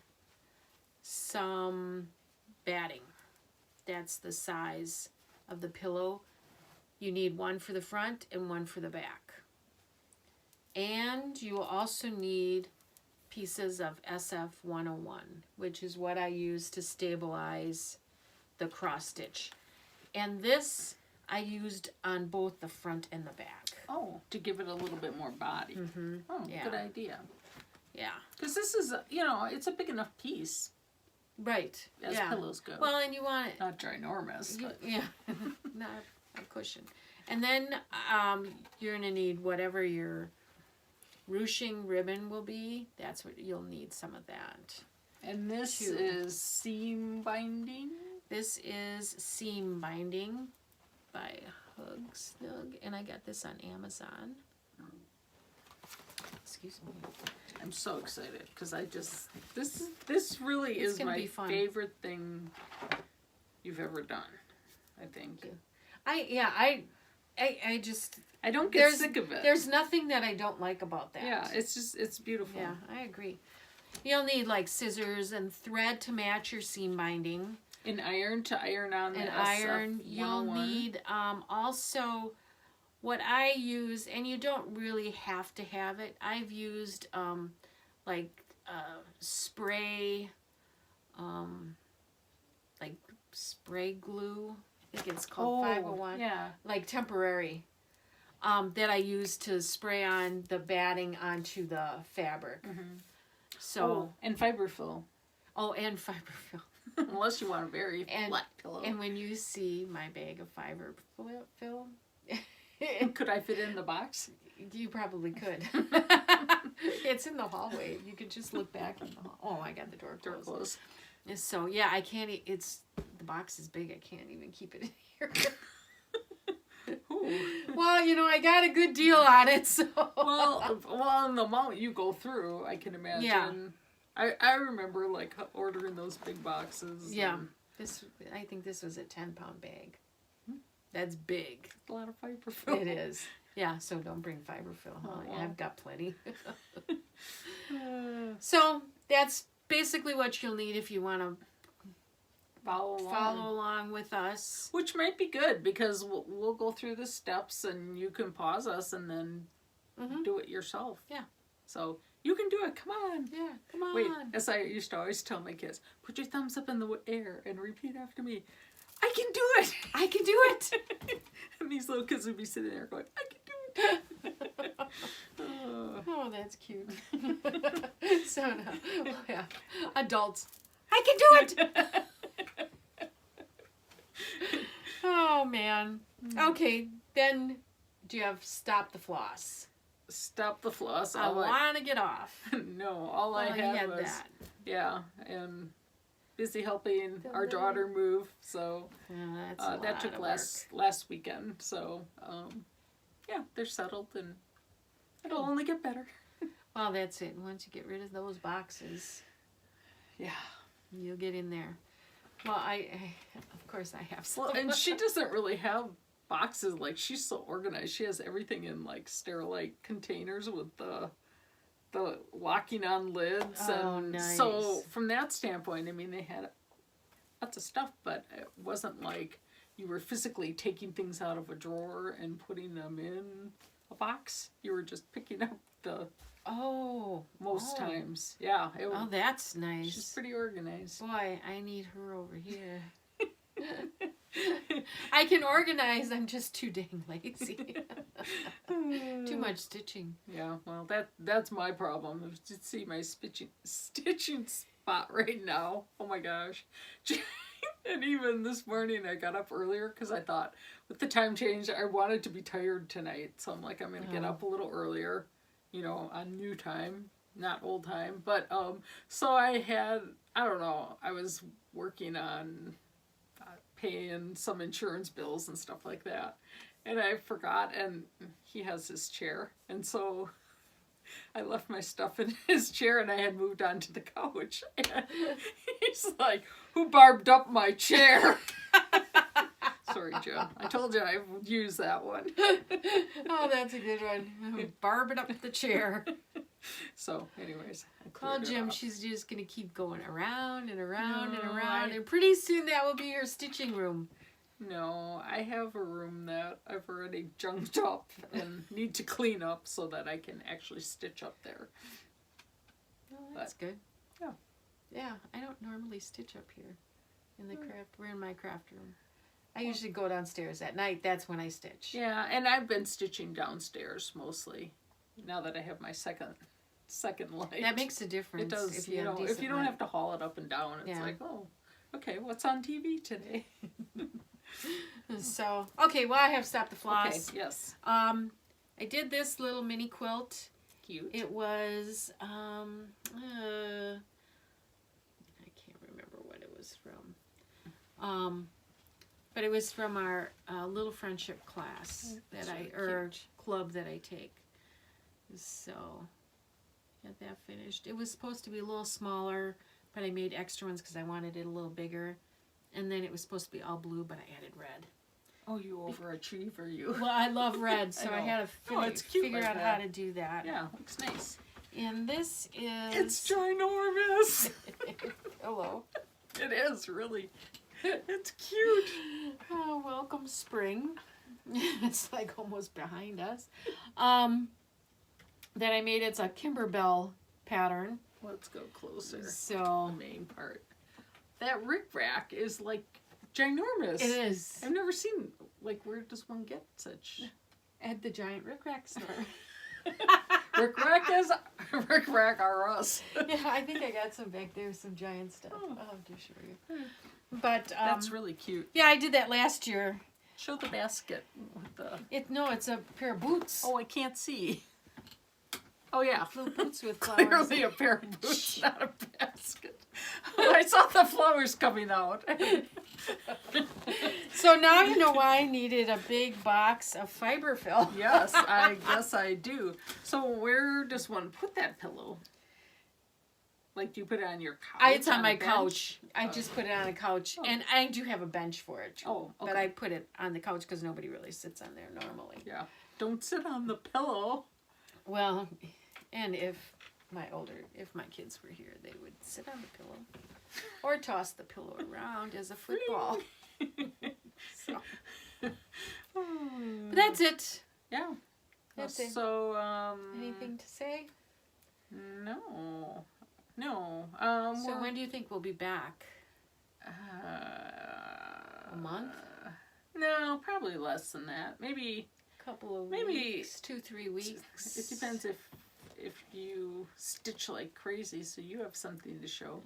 some batting. That's the size of the pillow. You need one for the front and one for the back. And you will also need pieces of SF101, which is what I use to stabilize the cross stitch. And this I used on both the front and the back. Oh, to give it a little bit more body. Oh, yeah. Good idea. Yeah. Because this is, it's a big enough piece. Right. As pillows go. Well, and you want it. Not ginormous. But. Yeah. Not a cushion. And then you're going to need whatever your ruching ribbon will be. That's what you'll need, some of that. And this is seam binding? This is seam binding by Hug Snug. And I got this on Amazon. Excuse me. I'm so excited because this really is my favorite thing you've ever done. I think. I don't get sick of it. There's nothing that I don't like about that. Yeah, it's beautiful. Yeah, I agree. You'll need like scissors and thread to match your seam binding. An iron to iron on the An iron. You'll need also what I use, and you don't really have to have it, I've used like spray, like spray glue. I think it's called 501. Yeah. Like temporary. That I use to spray on the batting onto the fabric. So and fiberfill. Oh, and fiberfill. Unless you want a very flat pillow. And when you see my bag of fiberfill, could I fit it in the box? You probably could. It's in the hallway. You could just look back in the hall. Oh, I got the door closed. So yeah, I can't. The box is big. I can't even keep it in here. Well, you know, I got a good deal on it, so. Well, in the amount you go through, I can imagine. Yeah. I remember like ordering those big boxes. Yeah. I think this was a 10-pound bag. That's big. A lot of fiberfill. It is. Yeah, so don't bring fiberfill. I've got plenty. So that's basically what you'll need if you want to follow along with us. Which might be good because we'll go through the steps and you can pause us and then do it yourself. Yeah. So you can do it. Come on. Yeah, come on. Wait, as I used to always tell my kids, put your thumbs up in the air and repeat after me. I can do it. I can do it. And these little kids would be sitting there going, I can do it. Oh, that's cute. So now, yeah, adults, I can do it. Oh man. Okay, then do you have stop the floss? Stop the floss. I want to get off. No, all I had was that. Yeah, and busy helping our daughter move. So that took last weekend. So yeah, they're settled and it'll only get better. Well, that's it. Once you get rid of those boxes, yeah, you'll get in there. Well, I of course I have some. Well, and she doesn't really have boxes. Like, she's so organized. She has everything in like Sterilite containers with the locking on lids. Oh, and nice. So from that standpoint, I mean, they had lots of stuff, but it wasn't like you were physically taking things out of a drawer and putting them in a box. You were just picking up the most times. Yeah. That's nice. She's pretty organized. Boy, I need her over here. I can organize. I'm just too dang lazy. Too much stitching. Yeah, well, that's my problem. You see my stitching spot right now. Oh my gosh. And even this morning I got up earlier because I thought with the time change I wanted to be tired tonight. So I'm like, I'm going to get up a little earlier, you know, on new time, not old time. But so I don't know, I was working on paying some insurance bills and stuff like that. And I forgot, and he has his chair. And so I left my stuff in his chair, and I had moved on to the couch. And he's like, who barbed up my chair? Sorry, Joan. I told you I would use that one. Oh, that's a good one. Barbing up the chair. So, anyways. Well, Jim, she's just going to keep going around and around and around. And pretty soon that will be her stitching room. No, I have a room that I've already junked up and need to clean up so that I can actually stitch up there. Oh, that's good. Yeah. Yeah, I don't normally stitch up here in the craft. We're in my craft room. I usually go downstairs at night. That's when I stitch. Yeah, and I've been stitching downstairs mostly now that I have my second light. That makes a difference. It does. If you don't have to haul it up and down. It's like, oh, okay, what's on TV today? So, okay, well, I have stopped the floss. Okay, yes. I did this little mini quilt. Cute. It was, I can't remember what it was from. But it was from our little friendship class club that I take. So, got that finished. It was supposed to be a little smaller, but I made extra ones because I wanted it a little bigger. And then it was supposed to be all blue, but I added red. Oh, you overachiever, you. Well, I love red, so I had to figure out how to do that. Yeah, looks nice. And this is... It's ginormous. Hello. It is, really. It's cute. Oh, welcome spring. It's like almost behind us. That I made. It's a Kimberbell pattern. Let's go closer. So the main part. That rickrack is like ginormous. it is. I've never seen, like, where does one get such? At the giant rickrack store. Rickrack are us. Yeah, I think I got some back there, some giant stuff. I'll have to show you. But That's really cute. yeah, I did that last year. Show the basket with the. It's a pair of boots. Oh, I can't see. Oh yeah, Little boots with flowers. clearly a pair of boots, not a basket. I saw the flowers coming out. So now you know why I needed a big box of fiber fill. Yes, I guess I do. So where does one put that pillow? Like, do you put it on your couch? It's on my a bench? couch. I just put it on a couch. Oh. And I do have a bench for it. Oh, okay. But I put it on the couch because nobody really sits on there normally. Yeah. Don't sit on the pillow. Well, and if my kids were here, they would sit on the pillow. Or toss the pillow around as a football. So. But that's it. Yeah. That's it. So, Anything to say? No. No. So when do you think we'll be back? A month? No, probably less than that. Maybe Couple of maybe weeks, 2-3 weeks. It depends if you stitch like crazy, so you have something to show.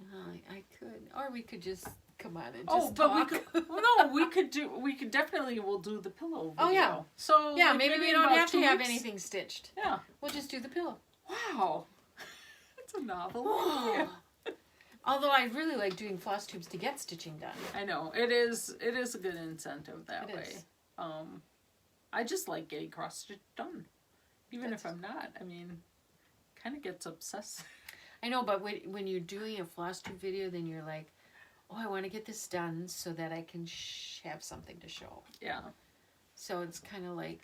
I could, or we could just come on and Oh, just but talk. we could. Well, no, we could definitely. We'll do the pillow video. Oh, yeah. So Yeah, like, maybe we in don't about have to 2 have weeks. anything stitched. Yeah. We'll just do the pillow. Wow. It's a novel idea. Although I really like doing floss tubes to get stitching done. I know it is. It is a good incentive that It way. is. I just like getting cross stitch done, even That's- if I'm not. I mean, kind of gets obsessed. I know, but when you're doing a floss tube video, then you're like, oh, I want to get this done so that I can have something to show. Yeah. So it's kind of like,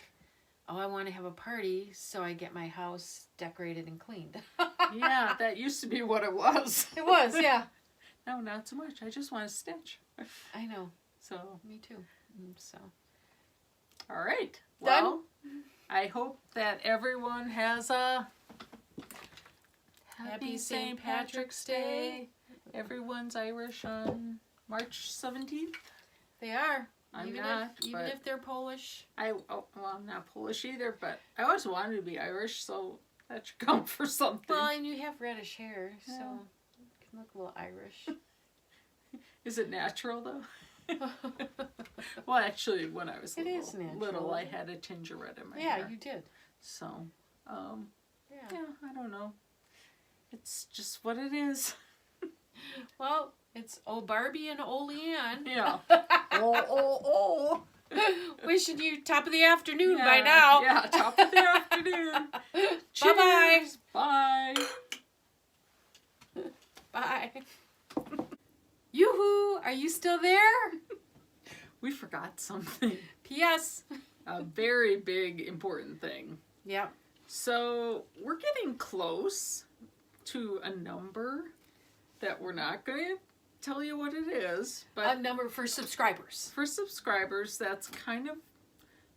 oh, I want to have a party, so I get my house decorated and cleaned. Yeah, that used to be what it was. It was, yeah. No, not so much. I just want to stitch. I know. So, Me too. So all right. Done? Well, I hope that everyone has a Happy St. Patrick's Day. Everyone's Irish on March 17th. They are. I'm even not, even but- if they're Polish. Well, I'm not Polish either, but I always wanted to be Irish, so that should count for something. Well, and you have reddish hair, so Yeah. you can look a little Irish. Is it natural, though? Well, actually, when I was It is natural. little, I had a tinge of red in my Yeah, hair. you did. So, Yeah. I don't know. It's just what it is. Well, it's old Barbie and old Leanne. Yeah. oh. Wishing you top of the afternoon Yeah, by now. Yeah, top of the afternoon. Bye-bye. Cheers. Bye. Bye. Yoo-hoo! Are you still there? We forgot something. P.S. A very big, important thing. Yep. So, we're getting close to a number that we're not going to tell you what it is, but A number for subscribers. for subscribers, that's kind of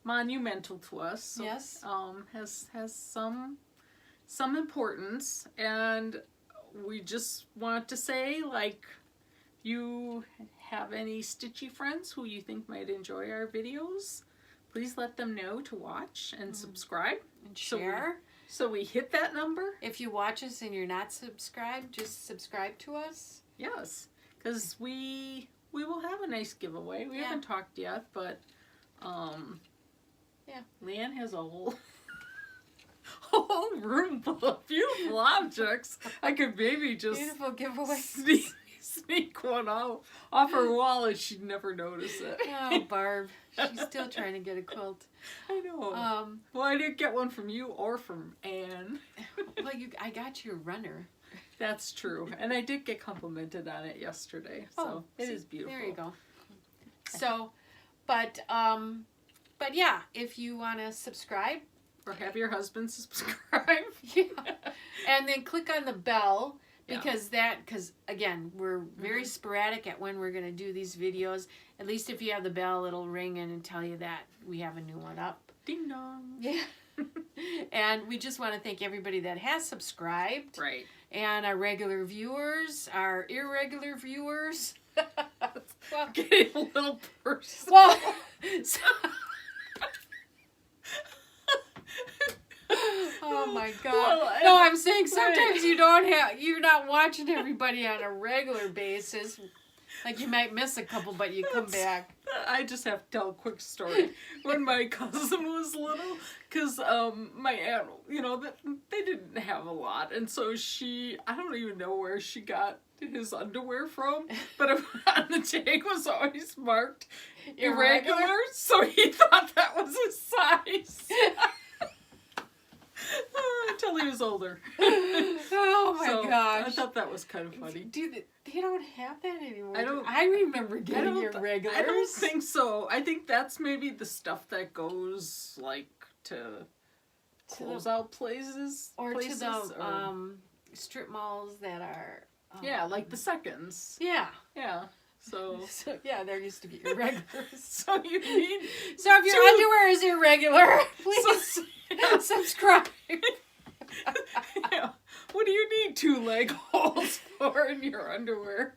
monumental to us. So, Yes. Has some importance, and we just want to say, like, you have any stitchy friends who you think might enjoy our videos, please let them know to watch and subscribe. And So we- share. So we hit that number. If you watch us and you're not subscribed, just subscribe to us. Yes, because we will have a nice giveaway. We Yeah. haven't talked yet, but Yeah. Leanne has a whole room full of beautiful objects. I could maybe just Beautiful giveaway. sneak one out off her wall and she'd never notice it. Oh, Barb. She's still trying to get a quilt. I know. Well, I didn't get one from you or from Anne. Well, I got your runner. That's true, and I did get complimented on it yesterday, so it is beautiful. There you go. So, but yeah, if you want to subscribe, Or have your husband subscribe. yeah, and then click on the bell Because again, we're very sporadic at when we're going to do these videos. At least if you have the bell, it'll ring in and tell you that we have a new one up. Ding dong. Yeah. And we just want to thank everybody that has subscribed. Right. And our regular viewers, our irregular viewers. Well, getting a little personal. Well, so, oh my God. Well, no, I'm saying sometimes you're not watching everybody on a regular basis. Like you might miss a couple, but you come back. I just have to tell a quick story. When my cousin was little, because my aunt, they didn't have a lot. And so I don't even know where she got his underwear from, but on the tag was always marked irregular, so he thought that was his size. Until he was older. Oh my gosh. I thought that was kind of funny. Dude, they don't have that anymore. I remember getting irregulars. I don't think so. I think that's maybe the stuff that goes like to closeout places. Or to the strip malls that are... yeah, like the seconds. Yeah. Yeah. So yeah, there used to be irregulars. So you need... So if your underwear is irregular, please subscribe. Yeah. What do you need 2 leg holes for in your underwear?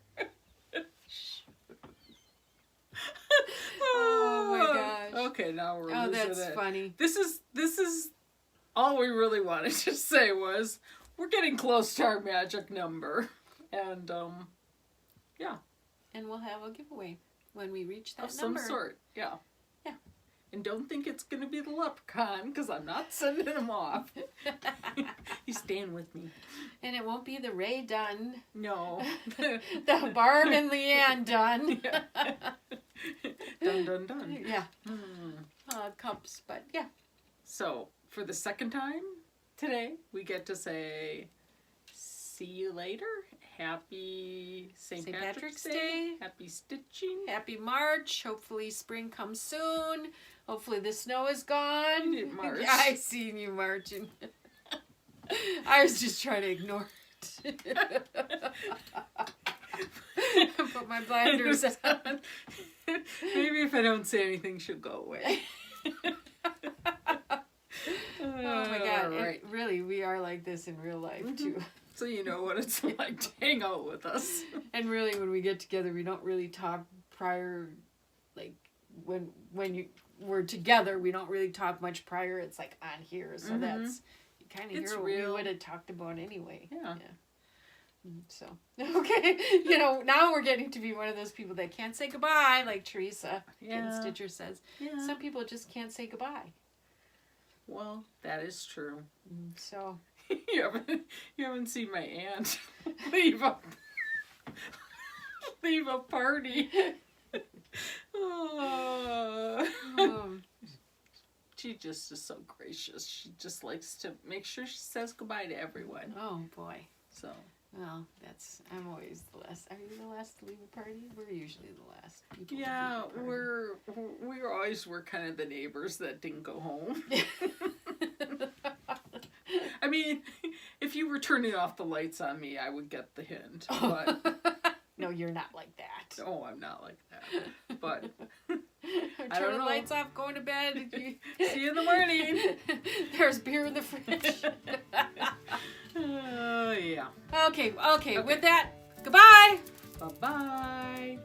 Oh my gosh. Okay, now we're losing it. Oh, that's funny. This is all we really wanted to say was we're getting close to our magic number. And yeah. And we'll have a giveaway when we reach that of some number. sort. Yeah. Yeah. And don't think it's going to be the leprechaun, because I'm not sending him off. He's staying with me. And it won't be the Ray Dunn. No. The Barb and Leanne Dunn. Yeah. Dun, dun, dun. Yeah. Cups, but yeah. So, for the second time today, we get to say, see you later. Happy St. Patrick's Day. Happy stitching. Happy March. Hopefully spring comes soon. Hopefully the snow is gone. You didn't march. Yeah, I seen you marching. I was just trying to ignore it. Put my blinders on. Maybe if I don't say anything, she'll go away. Oh my God. Right. Really, we are like this in real life too. So you know what it's like to hang out with us. And really, when we get together, we don't really talk prior, like when we're together, we don't really talk much prior. It's like on here, so that's you kind of hear what we would have talked about anyway. Yeah. So okay, now we're getting to be one of those people that can't say goodbye, like Theresa, Kitten Stitcher says. Yeah. Some people just can't say goodbye. Well, that is true. So. You haven't seen my aunt leave a party. She just is so gracious. She just likes to make sure she says goodbye to everyone. Oh boy. So. Well, I'm always the last. Are you the last to leave a party? We're usually the last people. Yeah, we're kind of the neighbors that didn't go home. I mean, if you were turning off the lights on me, I would get the hint. But no, you're not like that. No, I'm not like that. But I turn the lights off, going to bed. See you in the morning. There's beer in the fridge. Yeah. Okay. With that, goodbye. Bye-bye.